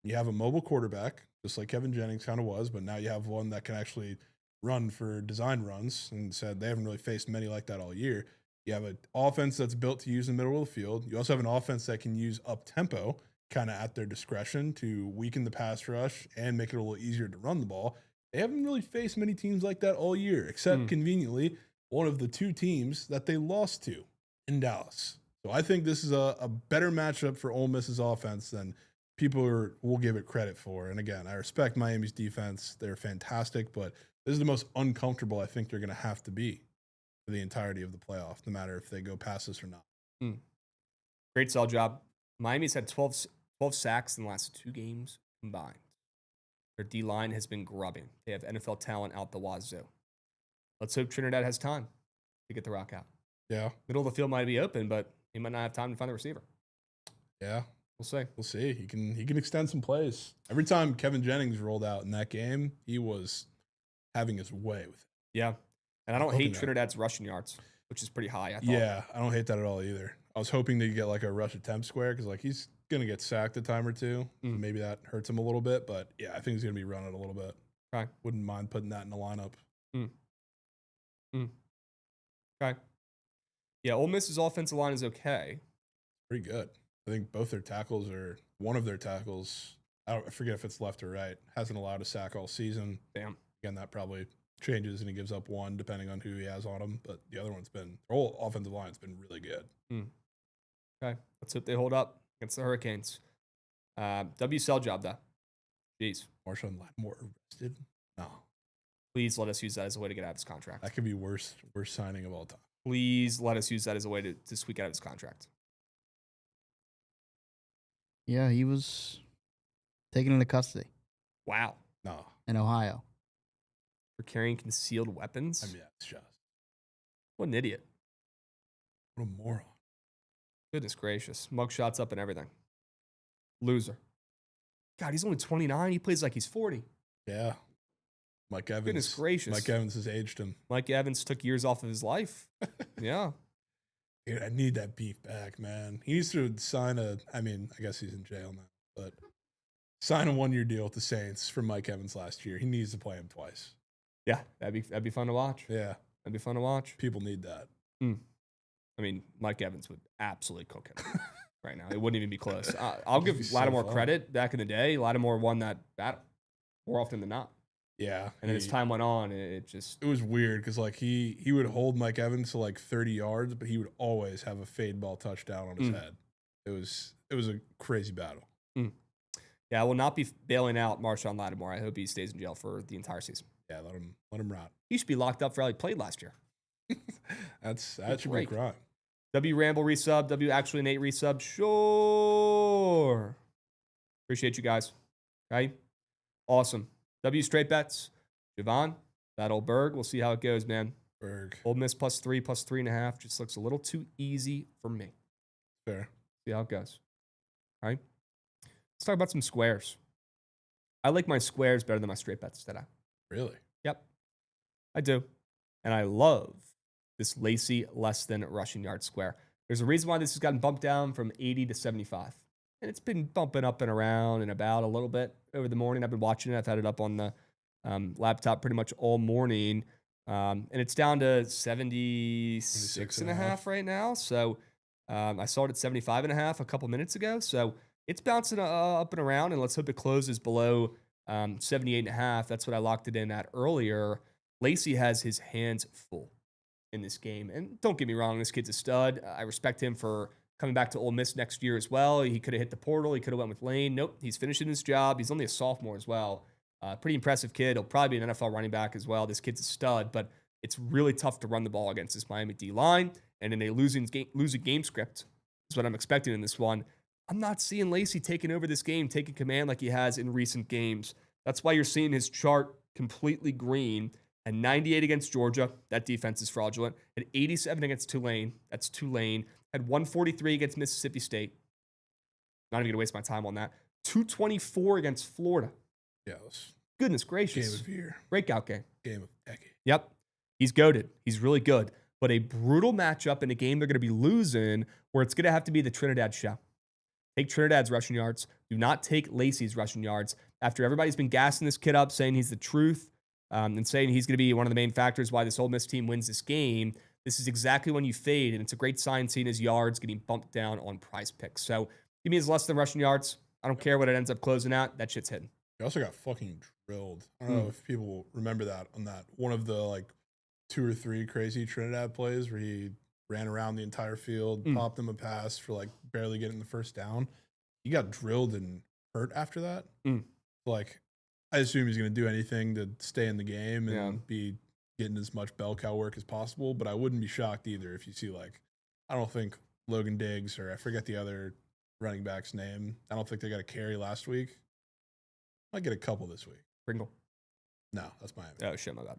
you have a mobile quarterback, just like Kevin Jennings kind of was, but now you have one that can actually run for design runs and said they haven't really faced many like that all year. You have an offense that's built to use in the middle of the field. You also have an offense that can use up tempo, kind of at their discretion, to weaken the pass rush and make it a little easier to run the ball. They haven't really faced many teams like that all year, except conveniently one of the two teams that they lost to in Dallas. So I think this is a better matchup for Ole Miss's offense than people will give it credit for. And again, I respect Miami's defense. They're fantastic, but this is the most uncomfortable I think they're going to have to be for the entirety of the playoff, no matter if they go past this or not. Great solid job. Miami's had 12 sacks in the last 2 games combined. Their D-line has been grubbing. They have NFL talent out the wazoo. Let's hope Trinidad has time to get the rock out. Yeah. Middle of the field might be open, but he might not have time to find the receiver. Yeah. We'll see. We'll see. He can extend some plays. Every time Kevin Jennings rolled out in that game, he was having his way with it. Yeah. And I don't hate Trinidad's rushing yards, which is pretty high, I thought. Yeah, I don't hate that at all either. I was hoping to get like a rush attempt square because like he's going to get sacked a time or two. Maybe that hurts him a little bit, but yeah, I think he's going to be running a little bit. Okay. Wouldn't mind putting that in the lineup. Okay. Yeah, Ole Miss's offensive line is okay. Pretty good. I think both their tackles one of their tackles, I forget if it's left or right, hasn't allowed a sack all season. Damn. Again, that probably changes and he gives up one depending on who he has on him. But the other one's their whole offensive line's been really good. Okay. Let's hope they hold up against the Hurricanes. WSL job, though. Jeez. Marshawn Lattimore arrested? No. Please let us use that as a way to get out of his contract. That could be worst signing of all time. Please let us use that as a way to squeak out of his contract. Yeah, he was taken into custody. Wow. No. In Ohio. For carrying concealed weapons? I mean, that's just. What an idiot. What a moron. Goodness gracious. Mugshots up and everything. Loser. God, he's only 29. He plays like he's 40. Yeah. Mike Evans. Goodness gracious. Mike Evans has aged him. Mike Evans took years off of his life. Yeah. Dude, I need that beef back, man. He needs to sign I guess he's in jail now, but sign a 1-year deal with the Saints for Mike Evans last year. He needs to play him twice. Yeah, that'd be fun to watch. Yeah. That'd be fun to watch. People need that. I mean, Mike Evans would absolutely cook him right now. It wouldn't even be close. I'll give Lattimore credit. Back in the day, Lattimore won that battle more often than not. Yeah. And then as time went on, it was weird because like he would hold Mike Evans to like 30 yards, but he would always have a fade ball touchdown on his head. It was a crazy battle. Yeah, I will not be bailing out Marshawn Lattimore. I hope he stays in jail for the entire season. Yeah, let him rot. He should be locked up for how he played last year. That should be a crime. W Ramble resub, W Actually Nate resub. Sure. Appreciate you guys. Okay. Awesome. W straight bets. Jovan, that old Berg. We'll see how it goes, man. Berg. Ole Miss +3, +3.5. Just looks a little too easy for me. Fair. See how it goes. All right. Let's talk about some squares. I like my squares better than my straight bets today. Really? Yep. I do. And I love this Lacey less than rushing yard square. There's a reason why this has gotten bumped down from 80 to 75. And it's been bumping up and around and about a little bit over the morning. I've been watching it. I've had it up on the laptop pretty much all morning. And it's down to 76.5 right now. So I saw it at 75.5 a couple minutes ago. So it's bouncing up and around. And let's hope it closes below 78.5. That's what I locked it in at earlier. Lacey has his hands full in this game. And don't get me wrong, this kid's a stud. I respect him for coming back to Ole Miss next year as well. He could have hit the portal. He could have went with Lane. Nope, he's finishing his job. He's only a sophomore as well. Pretty impressive kid. He'll probably be an NFL running back as well. This kid's a stud, but it's really tough to run the ball against this Miami D-line. And in a losing game script is what I'm expecting in this one. I'm not seeing Lacey taking over this game, taking command like he has in recent games. That's why you're seeing his chart completely green. At 98 against Georgia, that defense is fraudulent. At 87 against Tulane, that's Tulane. At 143 against Mississippi State. Not even going to waste my time on that. 224 against Florida. Yes. Goodness gracious. Game of year. Breakout game. Game of decade. Yep. He's goated. He's really good. But a brutal matchup in a game they're going to be losing where it's going to have to be the Trinidad show. Take Trinidad's rushing yards. Do not take Lacey's rushing yards. After everybody's been gassing this kid up, saying he's the truth, and saying he's going to be one of the main factors why this Ole Miss team wins this game. This is exactly when you fade, and it's a great sign seeing his yards getting bumped down on Prize Picks. So give me his less than rushing yards. I don't care what it ends up closing out. That shit's hidden. He also got fucking drilled. I don't know if people remember that on that one of the like 2 or 3 crazy Trinidad plays where he ran around the entire field, popped him a pass for like barely getting the first down. He got drilled and hurt after that. Like, I assume he's going to do anything to stay in the game and be getting as much bell cow work as possible. But I wouldn't be shocked either if you see, like, I don't think Logan Diggs, or I forget the other running back's name. I don't think they got a carry last week. Might get a couple this week. Pringle. No, that's Miami. Oh shit, my bad.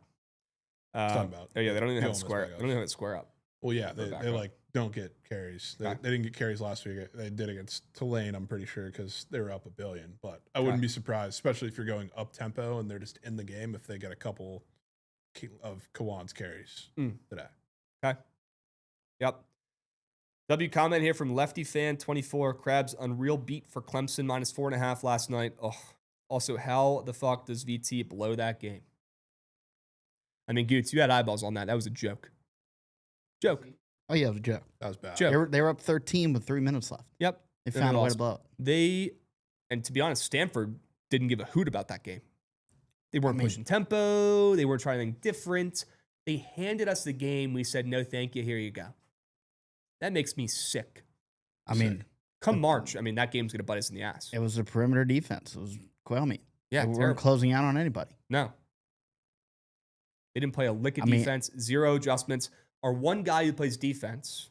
Talking about. Oh yeah, they don't even have it square. They don't even have it square up. Well, yeah, they like don't get carries. They didn't get carries last week. They did against Tulane, I'm pretty sure, because they were up $1 billion. But I wouldn't be surprised, especially if you're going up tempo and they're just in the game, if they get a couple of Kawan's carries today. Okay. Yep. W comment here from Lefty Fan 24. Krabs unreal beat for Clemson -4.5 last night. Oh, also, how the fuck does VT blow that game? I mean, Goots, you had eyeballs on that. That was a joke. Joke. Oh, yeah, it was a joke. That was bad. Joke. They were up 13 with 3 minutes left. Yep. They found a way to blow it. And to be honest, Stanford didn't give a hoot about that game. They weren't pushing tempo. They weren't trying anything different. They handed us the game. We said, no, thank you. Here you go. That makes me sick. I mean, come March, I mean, that game's going to bite us in the ass. It was a perimeter defense. It was quail meat. Yeah, we weren't closing out on anybody. No. They didn't play a lick of defense, 0 adjustments. Our one guy who plays defense,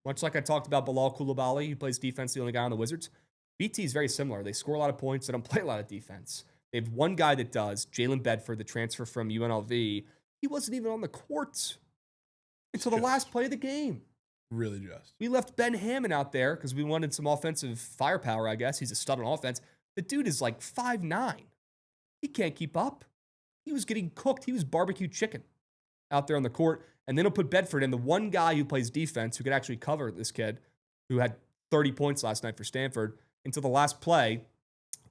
much like I talked about Bilal Coulibaly, who plays defense, the only guy on the Wizards, BT is very similar. They score a lot of points. They don't play a lot of defense. They have one guy that does, Jalen Bedford, the transfer from UNLV. He wasn't even on the court until the last play of the game. Really just. We left Ben Hammond out there because we wanted some offensive firepower, I guess. He's a stud on offense. The dude is like 5'9". He can't keep up. He was getting cooked. He was barbecue chicken out there on the court. And then he'll put Bedford in, the one guy who plays defense who could actually cover this kid who had 30 points last night for Stanford until the last play.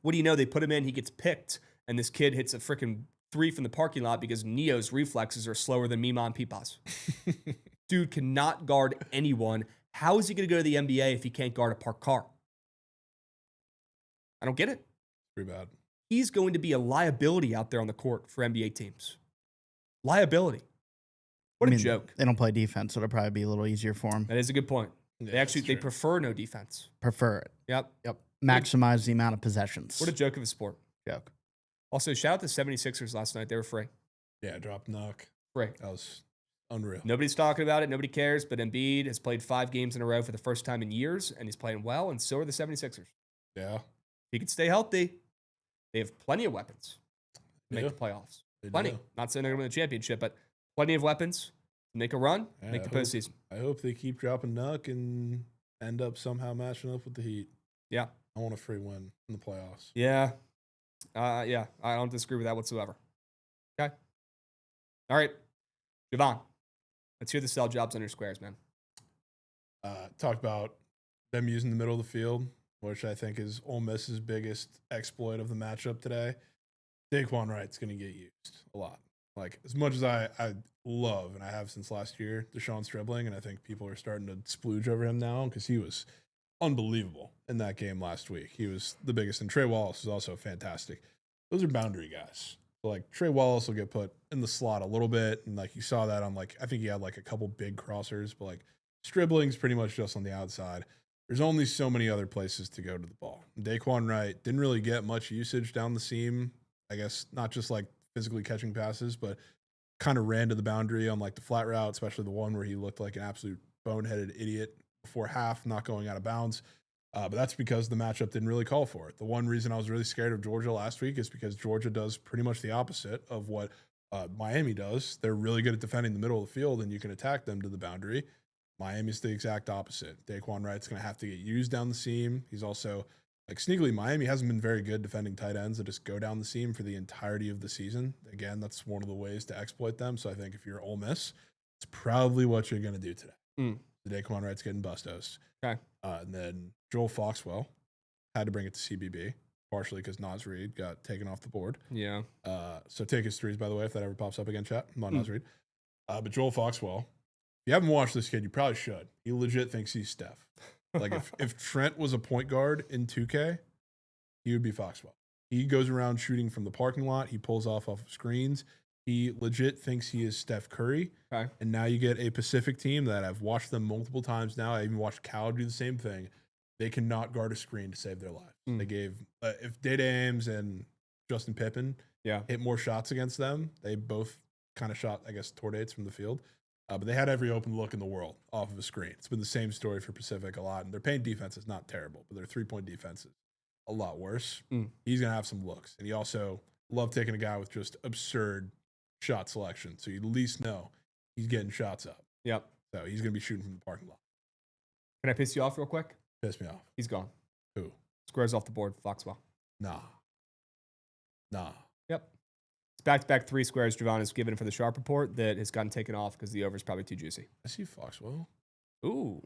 What do you know? They put him in. He gets picked. And this kid hits a freaking 3 from the parking lot because Neo's reflexes are slower than Mima and Peepa's. Dude cannot guard anyone. How is he going to go to the NBA if he can't guard a parked car? I don't get it. Pretty bad. He's going to be a liability out there on the court for NBA teams. Liability. What a joke. They don't play defense, so it'll probably be a little easier for them. That is a good point. Yeah, they prefer no defense. Prefer it. Yep. Maximize the amount of possessions. What a joke of a sport. Joke. Also, shout out to 76ers last night. They were free. Yeah, drop knock. Free. That was unreal. Nobody's talking about it. Nobody cares. But Embiid has played 5 games in a row for the first time in years, and he's playing well, and so are the 76ers. Yeah. He can stay healthy. They have plenty of weapons to make the playoffs. Plenty. Do. Not saying they're going to win the championship, but plenty of weapons to make a run, make the postseason. I hope they keep dropping Nuck and end up somehow matching up with the Heat. Yeah. I want a free win in the playoffs. Yeah. Yeah. I don't disagree with that whatsoever. Okay. All right. Jovan, let's hear the sell jobs on your squares, man. Talk about them using the middle of the field, which I think is Ole Miss's biggest exploit of the matchup today. Daquan Wright's going to get used a lot. Like, as much as I love, and I have since last year, Deshaun Stribling, and I think people are starting to splooge over him now because he was unbelievable in that game last week. He was the biggest, and Trey Wallace is also fantastic. Those are boundary guys. So, like, Trey Wallace will get put in the slot a little bit, and, like, you saw that on, like, I think he had, like, a couple big crossers, but, like, Stribling's pretty much just on the outside. There's only so many other places to go to the ball. Daquan Wright didn't really get much usage down the seam. I guess not just, like, physically catching passes, but kind of ran to the boundary on, like, the flat route, especially the one where he looked like an absolute boneheaded idiot before half, not going out of bounds. But that's because the matchup didn't really call for it. The one reason I was really scared of Georgia last week is because Georgia does pretty much the opposite of what Miami does. They're really good at defending the middle of the field, and you can attack them to the boundary. Miami's the exact opposite. Daquan Wright's going to have to get used down the seam. He's also, like, sneakily, Miami hasn't been very good defending tight ends that just go down the seam for the entirety of the season. Again, that's one of the ways to exploit them. So I think if you're Ole Miss, it's probably what you're going to do today. The Daquan Wright's getting bustos. Okay. And then Joel Foxwell had to bring it to CBB. partially because Naz Reid got taken off the board. Yeah. So take his threes, by the way, if that ever pops up again, chat. I'm not Naz Reid. But Joel Foxwell, if you haven't watched this kid, you probably should. He legit thinks he's Steph. Like if Trent was a point guard in 2K, he would be Foxwell. He goes around shooting from the parking lot. He pulls off of screens. He legit thinks he is Steph Curry. Okay. And now you get a Pacific team that I've watched them multiple times now. I even watched Cal do the same thing. They cannot guard a screen to save their life. They gave if Data Ames and Justin Pippen hit more shots against them, they both kind of shot, I guess, tornadoes from the field. But they had every open look in the world off of a screen. It's been the same story for Pacific a lot. And their paint defense is not terrible, but their 3-point defense is a lot worse. He's going to have some looks. And he also loved taking a guy with just absurd shot selection. So you at least know he's getting shots up. Yep. So he's going to be shooting from the parking lot. Can I piss you off real quick? Piss me off. He's gone. Who? Squares off the board, Foxwell. Nah. Yep. It's back-to-back 3 squares Jovan has given for the Sharp report that has gotten taken off because the over is probably too juicy. I see Foxwell. Ooh.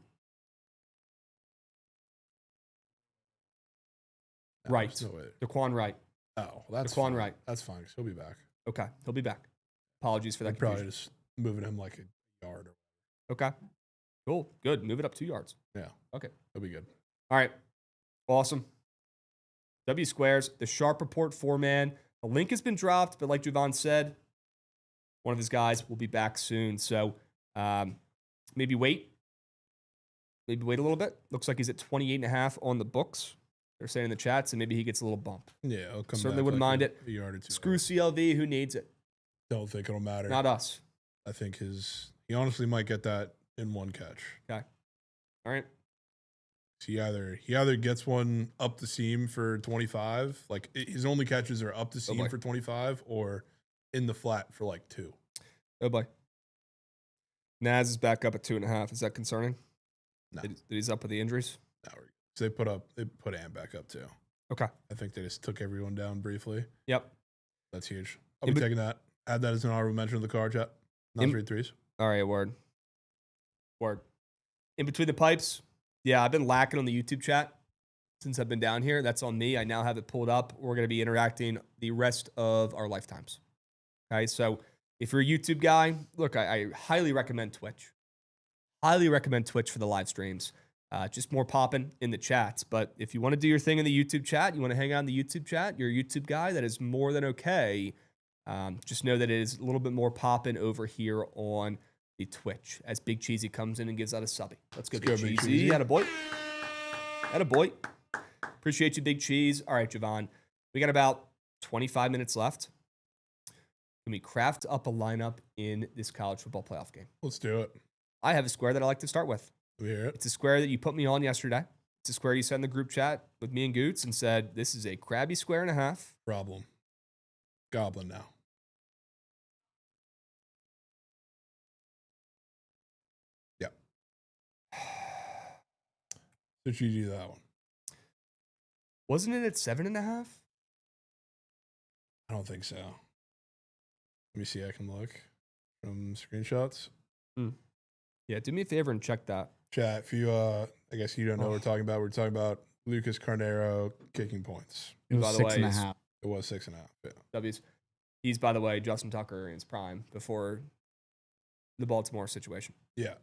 No, Right. no way. Daquan Wright. Oh, that's Daquan fine. Wright. That's fine. He'll be back. Okay. He'll be back. Apologies for that. They're probably just moving him like a yard. Okay. Cool. Good. Move it up 2 yards. Yeah. Okay. He'll be good. All right. Awesome. W squares, the Sharp report 4-man. The link has been dropped, but like Jovan said, one of his guys will be back soon. So maybe wait. Maybe wait a little bit. Looks like he's at 28.5 on the books. They're saying in the chat, so maybe he gets a little bump. Yeah, I'll come Certainly back wouldn't mind it. A yard or two. Screw CLV. Who needs it? Don't think it'll matter. Not us. I think he honestly might get that in one catch. Okay. All right. He either gets one up the seam for 25, like his only catches are up the seam for 25, or in the flat for like 2. Oh boy. Naz is back up at 2.5. Is that concerning? No. That he's up with the injuries? No. They put Ant back up too. Okay. I think they just took everyone down briefly. Yep. That's huge. I'll be taking that. Add that as an honorable mention in the card chat. Not 3 threes. All right, word. In between the pipes, yeah, I've been lacking on the YouTube chat since I've been down here. That's on me. I now have it pulled up. We're going to be interacting the rest of our lifetimes. Okay, so if you're a YouTube guy, look, I highly recommend Twitch. Highly recommend Twitch for the live streams. Just more popping in the chats. But if you want to do your thing in the YouTube chat, you want to hang out in the YouTube chat, you're a YouTube guy, that is more than okay. Just know that it is a little bit more popping over here on the Twitch as Big Cheesy comes in and gives out a subby. Let's go, Big Cheesy. Attaboy. Attaboy. Appreciate you, Big Cheese. All right, Jovan. We got about 25 minutes left. Can we craft up a lineup in this college football playoff game? Let's do it. I have a square that I like to start with. We hear it. It's a square that you put me on yesterday. It's a square you sent in the group chat with me and Goots and said, this is a crabby square and a half. Problem. Goblin now. Yep. So you do that one. Wasn't it at 7.5? I don't think so. Let me see. I can look from screenshots. Yeah, do me a favor and check that. Chat, if you, I guess you don't know what we're talking about. We're talking about Lucas Carnero kicking points. It was By the way, 6.5. It was 6.5. Yeah. W's. He's, by the way, Justin Tucker in his prime before the Baltimore situation. Yeah.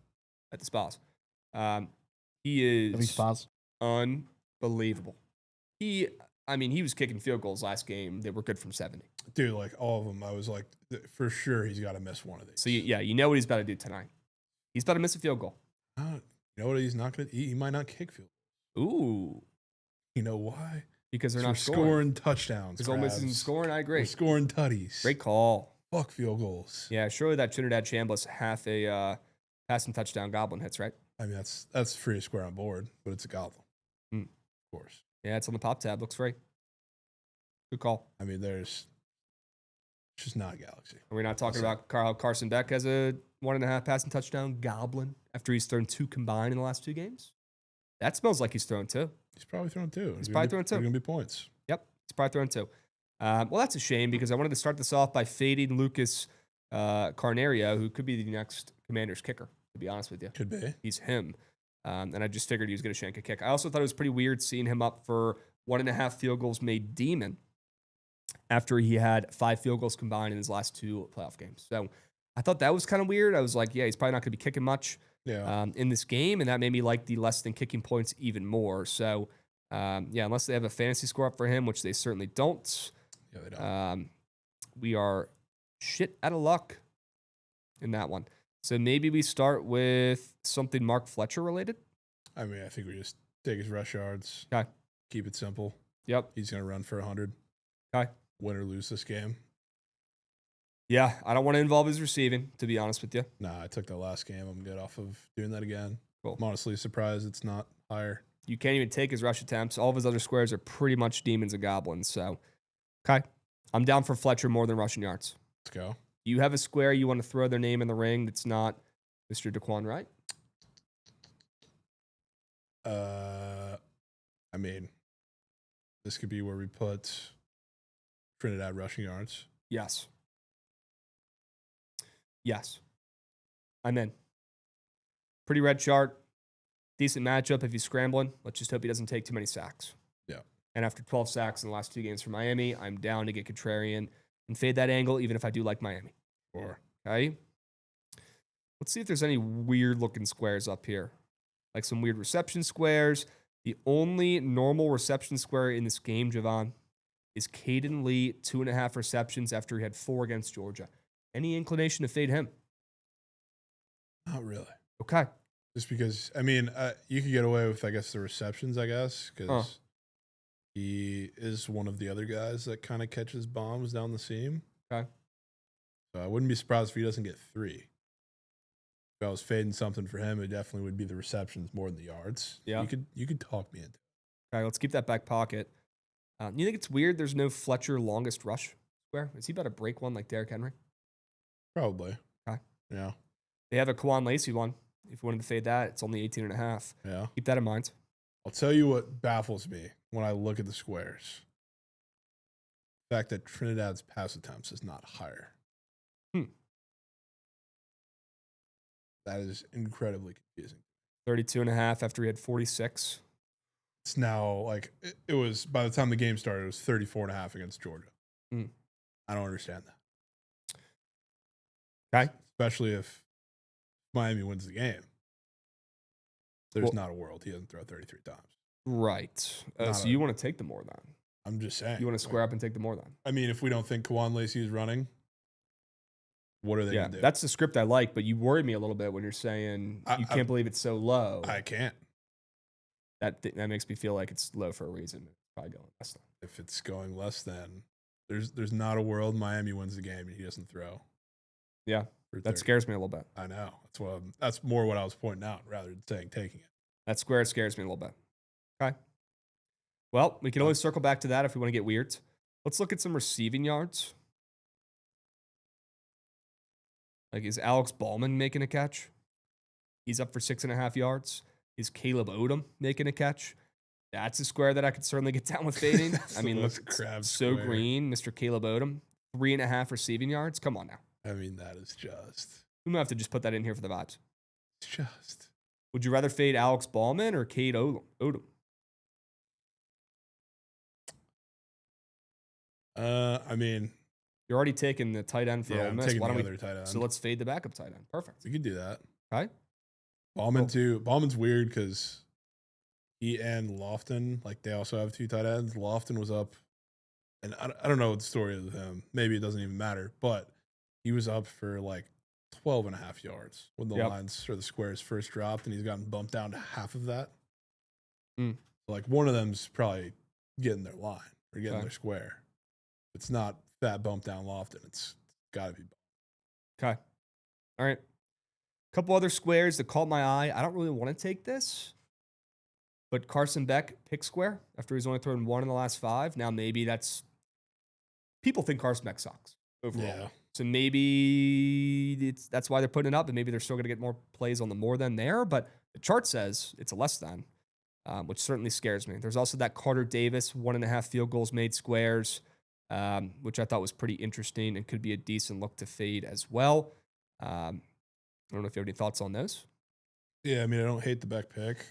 At the Spas. He is Spas. Unbelievable. He was kicking field goals last game that were good from 70. Dude, like all of them, I was like, for sure he's got to miss one of these. So, yeah, you know what he's about to do tonight. He's about to miss a field goal. You know what he's not going to – he might not kick field goals. Ooh. You know why? Because they're not not scoring touchdowns. Because Ole Miss isn't scoring. I agree. We're scoring tutties. Great call. Fuck field goals. Yeah, surely that Trinidad Chambliss half a passing touchdown goblin hits, right? I mean, that's free square on board, but it's a goblin. Of course. Yeah, it's on the pop tab. Looks free. Good call. I mean, it's just not a galaxy. Are we not talking about Carson Beck as a 1.5 passing touchdown goblin after he's thrown 2 combined in the last 2 games? That smells like he's thrown 2. He's probably thrown 2. He's probably thrown 2. They're going to be points. Yep, he's probably thrown 2. Well, that's a shame because I wanted to start this off by fading Lucas Carnerio, who could be the next Commanders kicker, to be honest with you. Could be. He's him. And I just figured he was going to shank a kick. I also thought it was pretty weird seeing him up for 1.5 field goals made demon after he had 5 field goals combined in his last 2 playoff games. So I thought that was kind of weird. I was like, yeah, he's probably not going to be kicking much in this game, and that made me like the less than kicking points even more. So, yeah, unless they have a fantasy score up for him, which they certainly don't, we are shit out of luck in that one. So maybe we start with something Mark Fletcher related. I mean, I think we just take his rush yards. Okay. Keep it simple. Yep. He's going to run for 100. Okay. Win or lose this game. Yeah, I don't want to involve his receiving, to be honest with you. Nah, I took that last game. I'm good off of doing that again. Cool. I'm honestly surprised it's not higher. You can't even take his rush attempts. All of his other squares are pretty much demons and goblins. So, okay. I'm down for Fletcher more than rushing yards. Let's go. You have a square you want to throw their name in the ring that's not Mr. Daquan Wright? I mean, this could be where we put Trinidad rushing yards. Yes. Yes. I'm in. Pretty red chart. Decent matchup if he's scrambling. Let's just hope he doesn't take too many sacks. Yeah. And after 12 sacks in the last 2 games for Miami, I'm down to get contrarian and fade that angle, even if I do like Miami. Sure. Okay. Let's see if there's any weird looking squares up here. Like some weird reception squares. The only normal reception square in this game, Jovan, is Caden Lee, 2.5 receptions after he had 4 against Georgia. Any inclination to fade him? Not really. Okay. Just because, I mean, you could get away with, I guess, the receptions, I guess, because he is one of the other guys that kind of catches bombs down the seam. Okay. So I wouldn't be surprised if he doesn't get 3. If I was fading something for him, it definitely would be the receptions more than the yards. Yeah. You could talk me into it. Okay, let's keep that back pocket. You think it's weird there's no Fletcher longest rush square? Is he about to break one like Derrick Henry? Probably. Okay. Yeah. They have a Kwan Lacey one. If you wanted to fade that, it's only 18.5. Yeah. Keep that in mind. I'll tell you what baffles me when I look at the squares. The fact that Trinidad's pass attempts is not higher. That is incredibly confusing. 32.5 after he had 46. It's now like it was by the time the game started, it was 34.5 against Georgia. I don't understand that. Okay. Especially if Miami wins the game. There's not a world he doesn't throw 33 times. Right. So you want to take the more than. I'm just saying. You want to square up and take the more than. I mean, if we don't think Kwan Lacey is running, what are they going to do? That's the script I like, but you worry me a little bit when you're saying you can't believe it's so low. I can't. That makes me feel like it's low for a reason. It's probably going less than. If it's going less than, there's not a world Miami wins the game and he doesn't throw. Yeah, that scares me a little bit. I know. That's more what I was pointing out rather than saying taking it. That square scares me a little bit. Okay. Well, we can always circle back to that if we want to get weird. Let's look at some receiving yards. Like, is Alex Ballman making a catch? He's up for 6.5 yards. Is Caleb Odom making a catch? That's a square that I could certainly get down with fading. I mean, look, Krabs so square. green, Mr. Caleb Odom. 3.5 receiving yards. Come on now. I mean, that is just. We might have to just put that in here for the vibes. It's just. Would you rather fade Alex Ballman or Cade Odom? I mean, you're already taking the tight end for Ole Miss. Taking the other tight end. So let's fade the backup tight end. Perfect. We could do that. Okay. Ballman too. Ballman's weird because he and Lofton, like they also have 2 tight ends. Lofton was up, and I don't know what the story is with him. Maybe it doesn't even matter, but he was up for like 12.5 yards when the lines or the squares first dropped, and he's gotten bumped down to half of that. So like one of them's probably getting their line or getting their square. It's not that bump down Lofton. It's got to be. Okay. All right. A couple other squares that caught my eye. I don't really want to take this, but Carson Beck pick square after he's only thrown 1 in the last 5. Now maybe that's people think Carson Beck sucks overall. Yeah. So maybe that's why they're putting it up, and maybe they're still going to get more plays on the more than there. But the chart says it's a less than, which certainly scares me. There's also that Carter Davis 1.5 field goals made squares, which I thought was pretty interesting and could be a decent look to fade as well. I don't know if you have any thoughts on those. Yeah, I mean, I don't hate the Beck pick.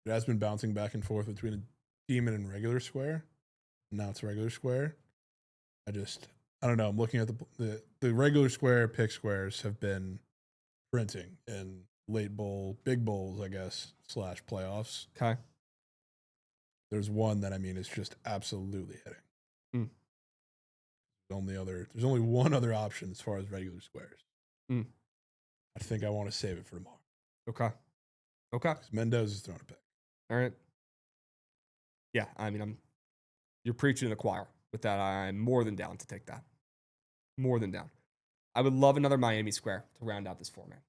It has been bouncing back and forth between Demon in regular square. Now it's regular square. I don't know. I'm looking at the regular square pick squares have been printing in late bowl, big bowls, I guess, / playoffs. Okay. There's one that is just absolutely hitting. Mm. There's only one other option as far as regular squares. Mm. I think I want to save it for tomorrow. Okay. Because Mendoza's throwing a pick. All right. Yeah, you're preaching to the choir with that. I'm more than down to take that. More than down. I would love another Miami square to round out this format.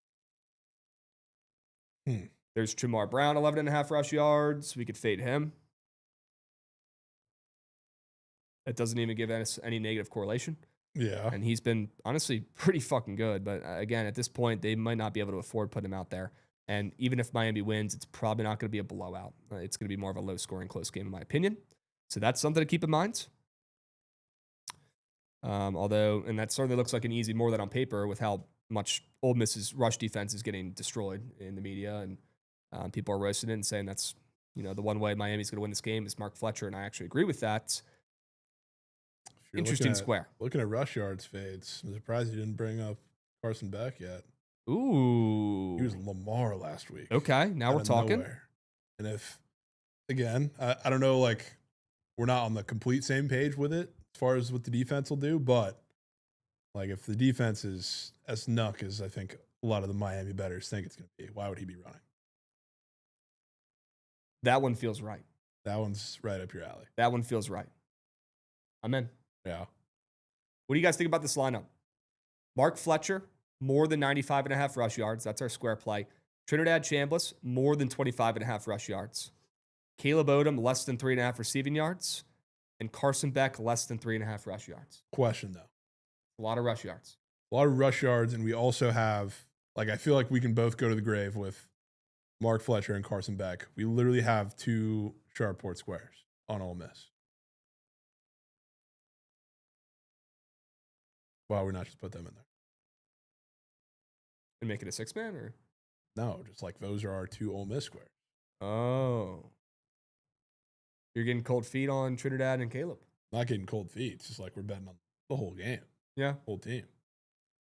There's Jamar Brown, 11.5 rush yards. We could fade him. That doesn't even give us any negative correlation. Yeah. And he's been, honestly, pretty fucking good. But again, at this point, they might not be able to afford putting him out there. And even if Miami wins, it's probably not going to be a blowout. It's going to be more of a low-scoring, close game, in my opinion. So that's something to keep in mind. And that certainly looks like an easy more than on paper with how much Ole Miss's rush defense is getting destroyed in the media. And people are roasting it and saying that's, the one way Miami's going to win this game is Mark Fletcher. And I actually agree with that. Interesting square. Looking at rush yards fades, I'm surprised you didn't bring up Carson Beck yet. Ooh. He was Lamar last week. Okay, now we're talking. Nowhere. And if, again, I don't know, we're not on the complete same page with it as far as what the defense will do, but, if the defense is as nuck as I think a lot of the Miami bettors think it's going to be, why would he be running? That one feels right. That one's right up your alley. That one feels right. I'm in. Yeah. What do you guys think about this lineup? Mark Fletcher, more than 95.5 rush yards. That's our square play. Trinidad Chambliss, more than 25.5 rush yards. Caleb Odom, less than 3.5 receiving yards. And Carson Beck, less than 3.5 rush yards. Question, though. A lot of rush yards. A lot of rush yards, and we also have, I feel like we can both go to the grave with Mark Fletcher and Carson Beck. We literally have 2 sharp port squares on Ole Miss. Why would we not just put them in there? And make it a 6-man, or? No, just those are our 2 Ole Miss squares. Oh. You're getting cold feet on Trinidad and Caleb. Not getting cold feet. It's just we're betting on the whole game. Yeah. Whole team.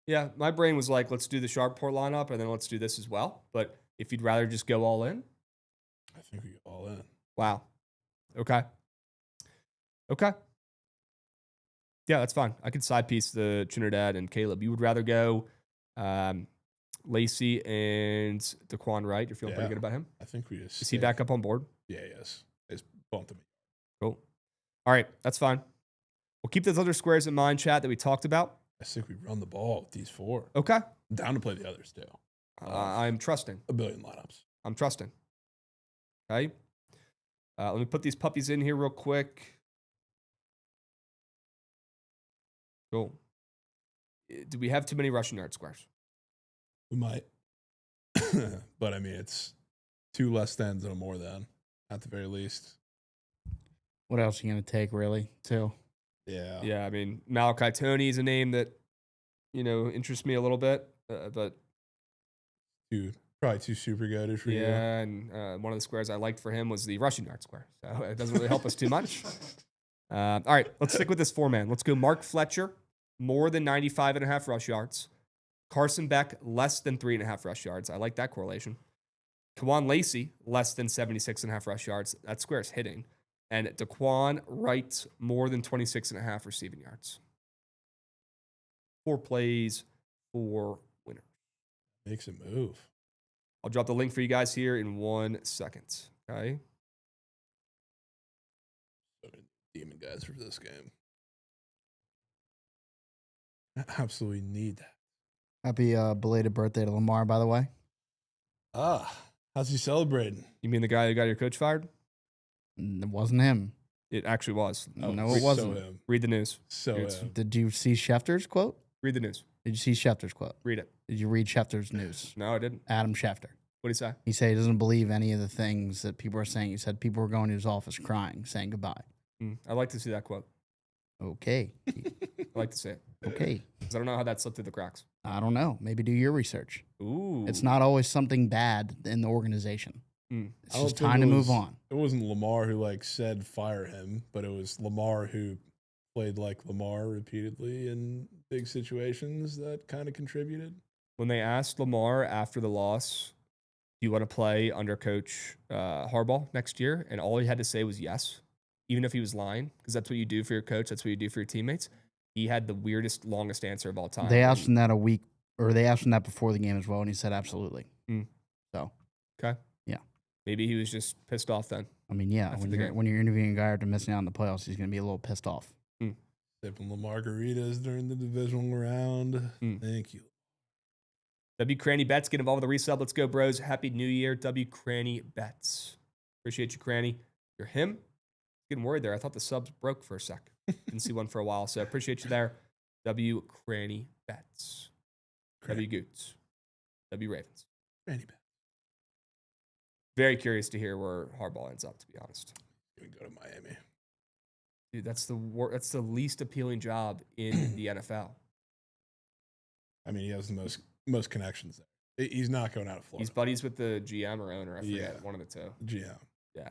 Yeah, my brain was let's do the sharp port lineup, and then let's do this as well. But if you'd rather just go all in? I think we go all in. Wow. Okay. Yeah, that's fine. I could side piece the Trinidad and Caleb. You would rather go Lacey and Daquan Wright. You're feeling pretty good about him? I think we just... Is he back up on board? Yeah, yes. It's bumped him. Cool. All right, that's fine. We'll keep those other squares in mind, chat, that we talked about. I think we run the ball with these 4. Okay. I'm down to play the others, too. I'm trusting. A billion lineups. I'm trusting. Okay. Let me put these puppies in here real quick. Cool. Do we have too many rushing yard squares? We might. But, it's 2 less thans and a more than, at the very least. What else are you going to take, really, too? Yeah. Yeah, Malachi Toney is a name that, interests me a little bit. But probably too super good for you. Yeah, and one of the squares I liked for him was the rushing yard square. So it doesn't really help us too much. All right, let's stick with this 4-man. Let's go Mark Fletcher, more than 95.5 rush yards. Carson Beck, less than 3.5 rush yards. I like that correlation. Kawan Lacey, less than 76.5 rush yards. That square's hitting. And Daquan Wright, more than 26.5 receiving yards. 4 plays, 4 winners. Makes a move. I'll drop the link for you guys here in 1 second. Okay. Demon guys for this game. I absolutely need that. Happy belated birthday to Lamar, by the way. How's he celebrating? You mean the guy who got your coach fired? It wasn't him. It actually was. No, it wasn't. Read the news. Did you see Schefter's quote? Read the news. Did you see Schefter's quote? Read it. Did you read Schefter's news? No, I didn't. Adam Schefter. What did he say? He said he doesn't believe any of the things that people are saying. He said people were going to his office crying, saying goodbye. I'd like to see that quote. Okay. I'd like to see it. Okay. Because I don't know how that slipped through the cracks. I don't know. Maybe do your research. Ooh. It's not always something bad in the organization. It's just time to move on. It wasn't Lamar who like said fire him, but it was Lamar who played like Lamar repeatedly in big situations that kind of contributed. When they asked Lamar after the loss, do you want to play under Coach Harbaugh next year? And all he had to say was yes, even if he was lying, because that's what you do for your coach. That's what you do for your teammates. He had the weirdest, longest answer of all time. They asked him that they asked him that before the game as well, and he said absolutely. So, okay. Yeah. Maybe he was just pissed off then. I mean, yeah, when you're interviewing a guy after missing out on the playoffs, he's going to be a little pissed off. Sipping the margaritas during the divisional round. Thank you. W Cranny Bets, get involved with the resub. Let's go, bros. Happy New Year, W Cranny Bets. Appreciate you, Cranny. You're him? Getting worried there. I thought the subs broke for a sec. Didn't see one for a while, so appreciate you there. W Cranny Bets. W Goots. W Ravens. Cranny Bets. Very curious to hear where Harbaugh ends up, to be honest. Gonna go to Miami. Dude, that's the least appealing job in the NFL. I mean, he has the most connections there. He's not going out of Florida. He's buddies with the GM or owner. I forget. One of the two. GM. Yeah.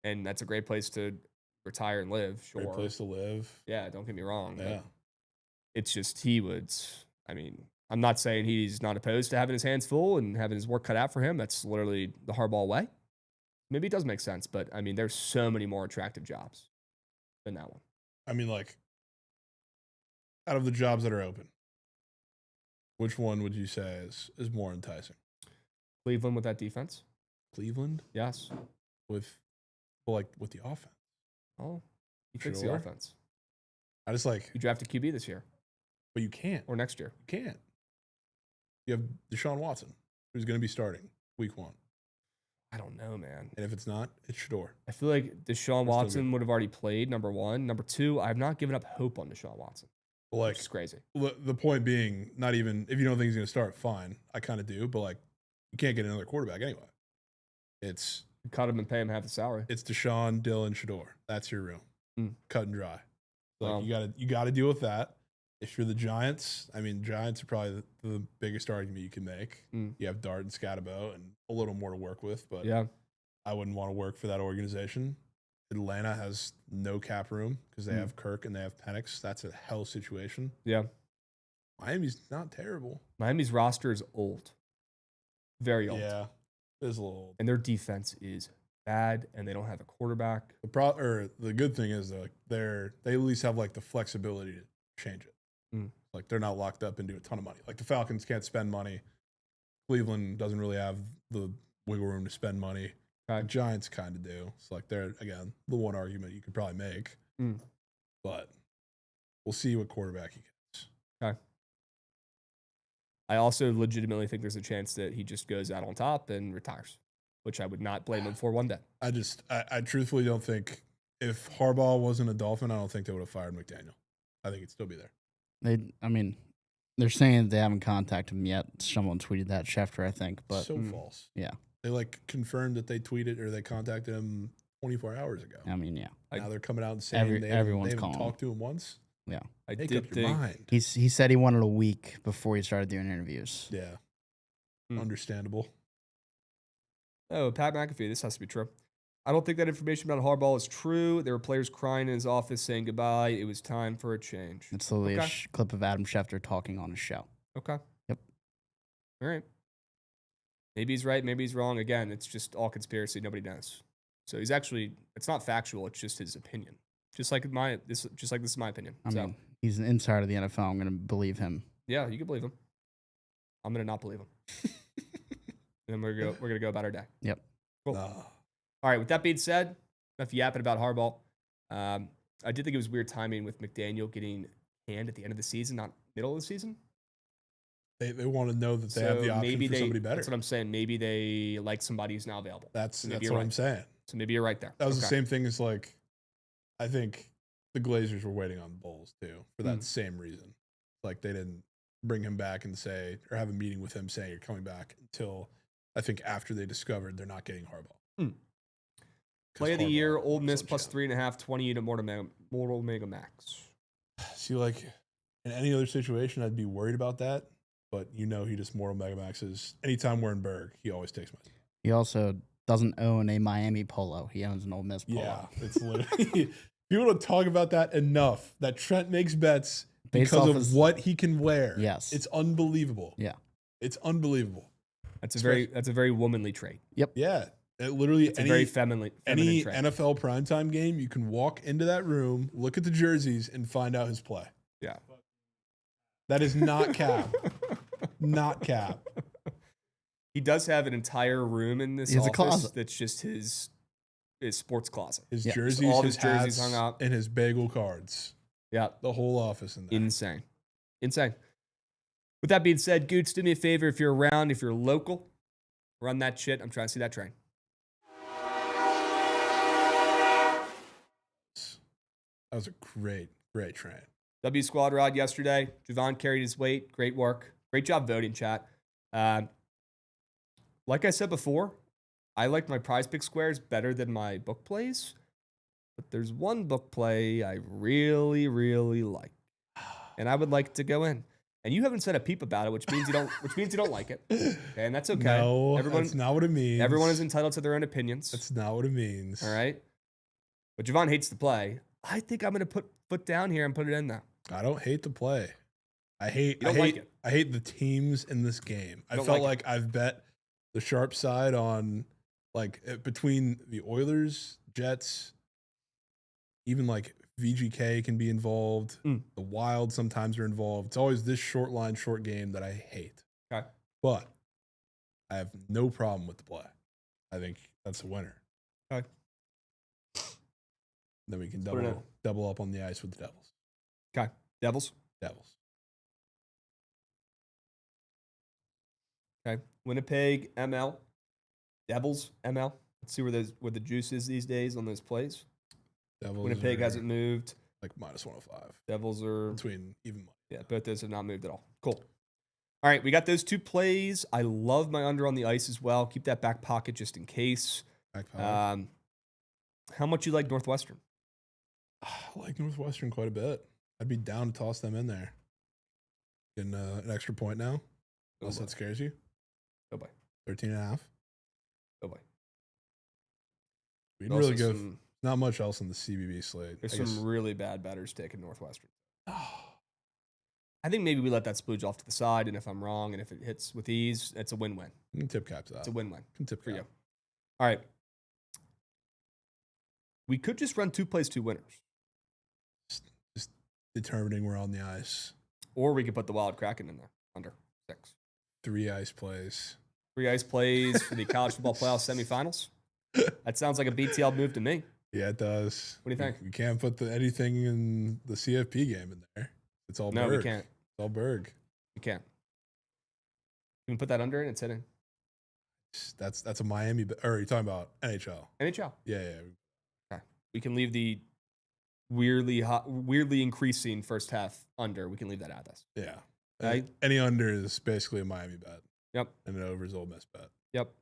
And that's a great place to retire and live. Sure. Great place to live. Yeah, don't get me wrong. Yeah. It's just I'm not saying he's not opposed to having his hands full and having his work cut out for him. That's literally the Harbaugh way. Maybe it does make sense, but I mean, there's so many more attractive jobs than that one. I mean, like, out of the jobs that are open, which one would you say is more enticing? Cleveland with that defense. Cleveland? Yes. With the offense. Oh, you fix the offense. I just like you drafted QB this year. But you can't. Or next year. You can't. You have Deshaun Watson, who's going to be starting week 1. I don't know, man. And if it's not, it's Shador. I feel like Deshaun Watson would have already played, number one. Number two, I've not given up hope on Deshaun Watson. Like, which is crazy. The point being, not even, if you don't think he's going to start, fine. I kind of do. But, like, you can't get another quarterback anyway. It's... Cut him and pay him half the salary. It's Deshaun, Dylan, Shador. That's your room. Cut and dry. Like, you got to deal with that. If you're the Giants, I mean, Giants are probably the biggest argument you can make. You have Dart and Scatabo and a little more to work with, but yeah, I wouldn't want to work for that organization. Atlanta has no cap room because they have Kirk and they have Penix. That's a hell situation. Yeah. Miami's not terrible. Miami's roster is old. Very old. Yeah, it is a little old. And their defense is bad, and they don't have a quarterback. The good thing is, though, they at least have, like, the flexibility to change it. Like, they're not locked up into a ton of money. Like, the Falcons can't spend money. Cleveland doesn't really have the wiggle room to spend money. The Giants kind of do. It's like, they're, again, the one argument you could probably make. But we'll see what quarterback he gets. Okay. I also legitimately think there's a chance that he just goes out on top and retires, which I would not blame him for one day. I truthfully don't think, if Harbaugh wasn't a Dolphin, I don't think they would have fired McDaniel. I think he'd still be there. They're saying they haven't contacted him yet. Someone tweeted that, Schefter, I think. But so false. Yeah. They, like, confirmed that they tweeted or they contacted him 24 hours ago. I mean, yeah. Now they're coming out and saying they haven't talked to him once. Yeah. I Make did up your mind. He said he wanted a week before he started doing interviews. Yeah. Understandable. Oh, Pat McAfee, this has to be true. I don't think that information about Harbaugh is true. There were players crying in his office saying goodbye. It was time for a change. It's literally a clip of Adam Schefter talking on his show. Okay. Yep. All right. Maybe he's right. Maybe he's wrong. Again, it's just all conspiracy. Nobody knows. So it's not factual. It's just his opinion. Just like this is my opinion. I mean, he's an insider of the NFL. I'm going to believe him. Yeah, you can believe him. I'm going to not believe him. And then we're going to go about our day. Yep. Cool. All right, with that being said, enough yapping about Harbaugh. I did think it was weird timing with McDaniel getting canned at the end of the season, not middle of the season. They want to know that they have the option for somebody better. That's what I'm saying. Maybe they like somebody who's now available. That's what I'm saying. So maybe you're right there. That was the same thing as, like, I think the Glazers were waiting on Bulls, too, for that same reason. Like, they didn't bring him back and say, or have a meeting with him saying you're coming back until, I think, after they discovered they're not getting Harbaugh. Play of the year, Ole Miss plus 3.5, 20 unit Mortal Mega Max. See, like, in any other situation, I'd be worried about that. But he just Mortal Mega Maxes. Anytime we're in Berg, he always takes my team. He also doesn't own a Miami polo. He owns an Ole Miss polo. Yeah, it's literally people don't talk about that enough. That Trent makes bets Based because off of what he can wear. Yes. It's unbelievable. Yeah. It's unbelievable. That's a very womanly trait. Yep. Yeah. It literally It's a very feminine any trait. NFL primetime game, you can walk into that room, look at the jerseys, and find out his play. Yeah. That is not cap. Not cap. He does have an entire room in this He has a office closet. that's just his sports closet. His Yeah. jerseys, All of his his jerseys hats, hung up. and his bagel cards. Yeah. The whole office in there. Insane. With that being said, Goots, do me a favor if you're around, if you're local, run that shit. I'm trying to see that train. That was a great train. W Squad ride yesterday. Jovan carried his weight. Great work. Great job voting, chat. Like I said before, I like my prize pick squares better than my book plays. But there's one book play I really, really like. And I would like to go in. And you haven't said a peep about it, which means you don't like it. Okay, and that's okay. No, that's not what it means. Everyone is entitled to their own opinions. That's not what it means. All right. But Jovan hates to play. I think I'm gonna put foot down here and put it in there. I don't hate the play. I hate the teams in this game. I felt like I've bet the sharp side on between the Oilers, Jets, even like VGK can be involved. The Wild sometimes are involved. It's always this short line, short game that I hate. Okay. But I have no problem with the play. I think that's a winner. Okay. Then we can double up on the ice with the Devils. Okay. Devils. Okay. Winnipeg, ML. Devils, ML. Let's see where the juice is these days on those plays. Devils Winnipeg hasn't moved. Like -105. Devils are between even money. Yeah, both those have not moved at all. Cool. All right, we got those two plays. I love my under on the ice as well. Keep that back pocket just in case. How much you like Northwestern? I like Northwestern quite a bit. I'd be down to toss them in there. Getting an extra point now. Unless that scares you. Oh boy. 13.5. Oh boy. We didn't really go. Not much else on the CBB slate. There's some really bad bettors taking Northwestern. I think maybe we let that splooge off to the side, and if I'm wrong, and if it hits with ease, it's a win-win. You can tip cap that. It's a win-win. Tip for you. All right. We could just run 2 plays, 2 winners. Just determining we're on the ice. Or we could put the Wild Kraken in there, under 6. 3 ice plays. 3 ice plays for the college football playoff semifinals. That sounds like a BTL move to me. Yeah, it does. What do you think? We can't put anything in the CFP game in there. It's all Berg. No, we can't. It's all Berg. We can't. You can put that under and it's hitting. That's a Miami. Or are you talking about NHL? NHL. Yeah. Okay. We can leave the weirdly increasing first half under. We can leave that out of this. Yeah. Right? Any under is basically a Miami bet. Yep. And an over is Ole Miss bet. Yep.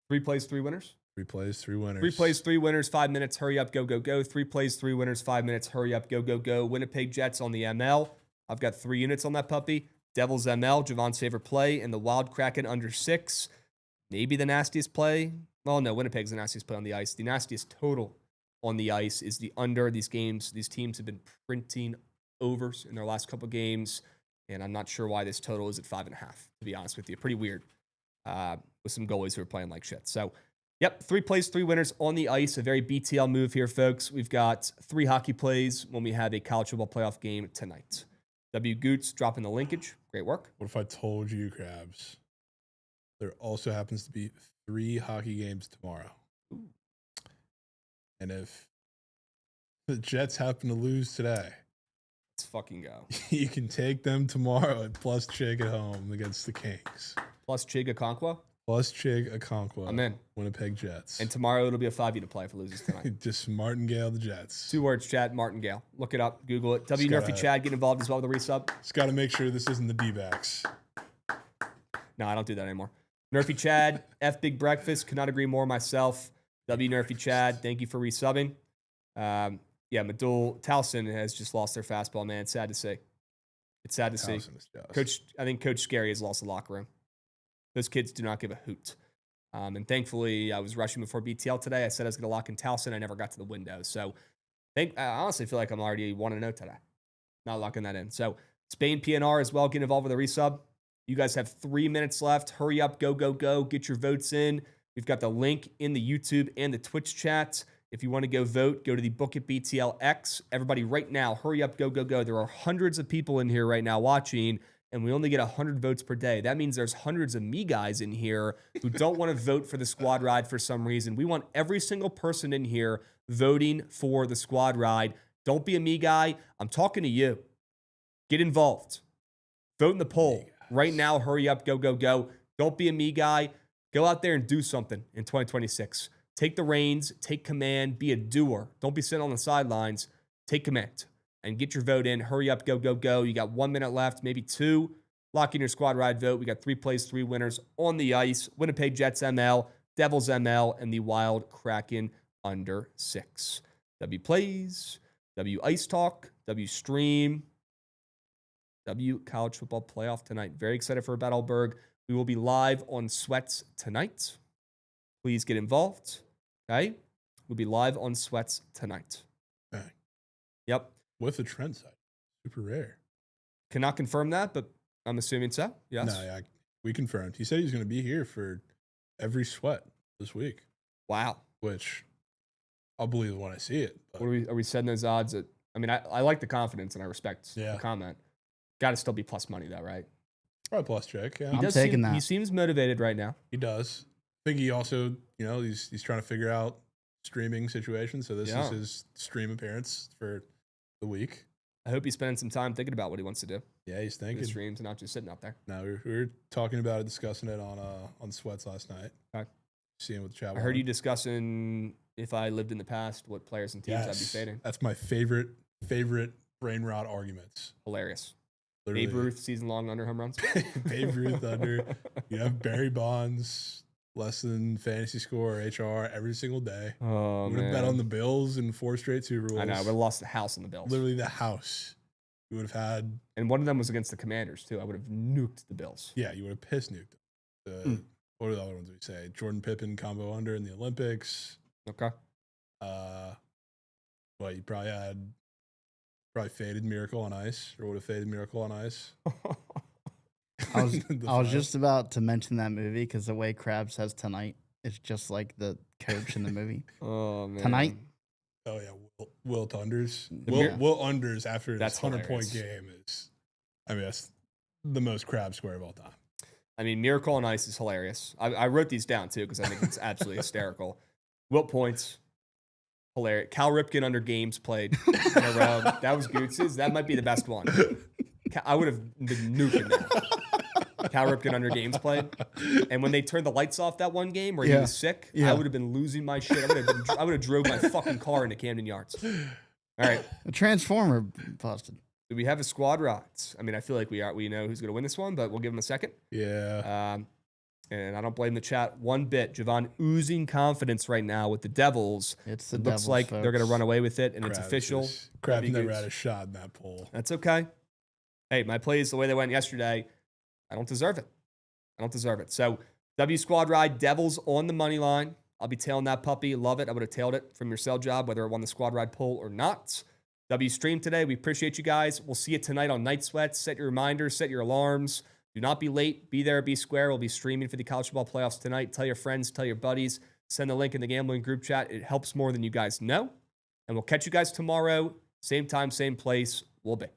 3 plays, 3 winners. 3 plays, 3 winners. 3 plays, 3 winners, 5 minutes, hurry up, go, go, go. 3 plays, 3 winners, 5 minutes, hurry up, go, go, go. Winnipeg Jets on the ML. I've got 3 units on that puppy. Devils ML, Javon's favorite play, and the Wild Kraken under 6. Maybe the nastiest play. Well, no, Winnipeg's the nastiest play on the ice. The nastiest total on the ice is the under. These teams have been printing overs in their last couple games, and I'm not sure why this total is at 5.5, to be honest with you. Pretty weird with some goalies who are playing like shit. So, yep, 3 plays, 3 winners on the ice. A very BTL move here, folks. We've got 3 hockey plays when we have a college football playoff game tonight. W. Goots dropping the linkage. Great work. What if I told you, Krabs, there also happens to be 3 hockey games tomorrow? Ooh. And if the Jets happen to lose today, let's fucking go. You can take them tomorrow at plus Chig at home against the Kings. Plus Chig Okonkwo? Plus Chig Okonkwo. I'm in. Winnipeg Jets. And tomorrow it'll be a 5-unit play if it loses tonight. Just Martingale the Jets. 2 words, Chad. Martingale. Look it up. Google it. W. Nerfy Chad, get involved as well with the resub. Just got to make sure this isn't the D-backs. No, I don't do that anymore. Nerfy Chad, F Big Breakfast. Could not agree more myself. W. Nerfy Chad, thank you for resubbing. Yeah, Madul Towson has just lost their fastball, man. It's sad to see. It's sad to see. I think Coach Scary has lost the locker room. Those kids do not give a hoot. And thankfully, I was rushing before BTL today. I said I was going to lock in Towson. I never got to the window. So I honestly feel like I'm already 1-0 today. Not locking that in. So Spain PNR as well. Get involved with a resub. You guys have 3 minutes left. Hurry up. Go, go, go. Get your votes in. We've got the link in the YouTube and the Twitch chat. If you want to go vote, go to the Bookit BTL X. Everybody right now, hurry up, go, go, go. There are hundreds of people in here right now watching, and we only get 100 votes per day. That means there's hundreds of me guys in here who don't want to vote for the squad ride for some reason. We want every single person in here voting for the squad ride. Don't be a me guy. I'm talking to you. Get involved. Vote in the poll. Right now, hurry up, go, go, go. Don't be a me guy. Go out there and do something in 2026. Take the reins, take command, be a doer. Don't be sitting on the sidelines. Take command and get your vote in. Hurry up, go, go, go. You got 1 minute left, maybe 2. Lock in your squad ride vote. We got 3 plays, 3 winners on the ice. Winnipeg Jets ML, Devils ML, and the Wild Kraken under 6. W plays, W ice talk, W stream, W college football playoff tonight. Very excited for Battleberg. We will be live on Sweats tonight. Please get involved. Okay? We'll be live on Sweats tonight. Okay. Yep. With the Trent side. Super rare. Cannot confirm that, but I'm assuming so. Yes. No, yeah, we confirmed. He said he's going to be here for every sweat this week. Wow. Which I'll believe when I see it. What are we setting those odds at? I mean, I like the confidence and I respect the comment. Got to still be plus money though, right? Probably plus check. Yeah. I'm taking that. He seems motivated right now. He does. I think he also, he's trying to figure out streaming situation. So this is his stream appearance for the week. I hope he's spending some time thinking about what he wants to do. Yeah, he's thinking. Streams and not just sitting out there. No, we were talking about it, discussing it on Sweats last night. Okay. Seeing what the chat. I heard you discussing if I lived in the past, what players and teams I'd be fading. That's my favorite brain rot arguments. Hilarious. Literally. Babe Ruth season long under home runs. Babe Ruth under. You have Barry Bonds less than fantasy score or HR every single day. Oh, would have bet on the Bills in 4 straight Super Bowls. I know. I would have lost the house on the Bills. Literally the house. You would have had. And one of them was against the Commanders too. I would have nuked the Bills. Yeah, you would have piss nuked them. What are the other ones we say? Jordan Pippen combo under in the Olympics. Okay. Well, you probably faded Miracle on Ice, or would have faded Miracle on Ice. I was just about to mention that movie because the way Krabs says tonight is just like the coach in the movie. Oh man. Tonight. Oh yeah, Wilt unders. Yeah. Wilt unders after That's this 100-point game is. I mean, that's the most Krabs square of all time. I mean, Miracle on Ice is hilarious. I wrote these down too because I think it's absolutely hysterical. Wilt points. Hilarious. Cal Ripken under games played in a row. That was Goots's. That might be the best one. I would have been nuking that. Cal Ripken under games played. And when they turned the lights off that one game where he was sick, I would have been losing my shit. I would have drove my fucking car into Camden Yards. All right. A Transformer busted. Do we have a squad rides? I mean, I feel like we know who's going to win this one, but we'll give him a second. Yeah. And I don't blame the chat one bit. Jovan oozing confidence right now with the Devils. It looks like they're going to run away with it, and it's official. Krabs never had a shot in that poll. That's okay. Hey, my plays the way they went yesterday, I don't deserve it. So, W squad ride, Devils on the money line. I'll be tailing that puppy. Love it. I would have tailed it from your sell job, whether it won the squad ride poll or not. W stream today. We appreciate you guys. We'll see you tonight on Night Sweats. Set your reminders, set your alarms. Do not be late. Be there, be square. We'll be streaming for the college football playoffs tonight. Tell your friends, tell your buddies. Send the link in the gambling group chat. It helps more than you guys know. And we'll catch you guys tomorrow. Same time, same place. We'll be.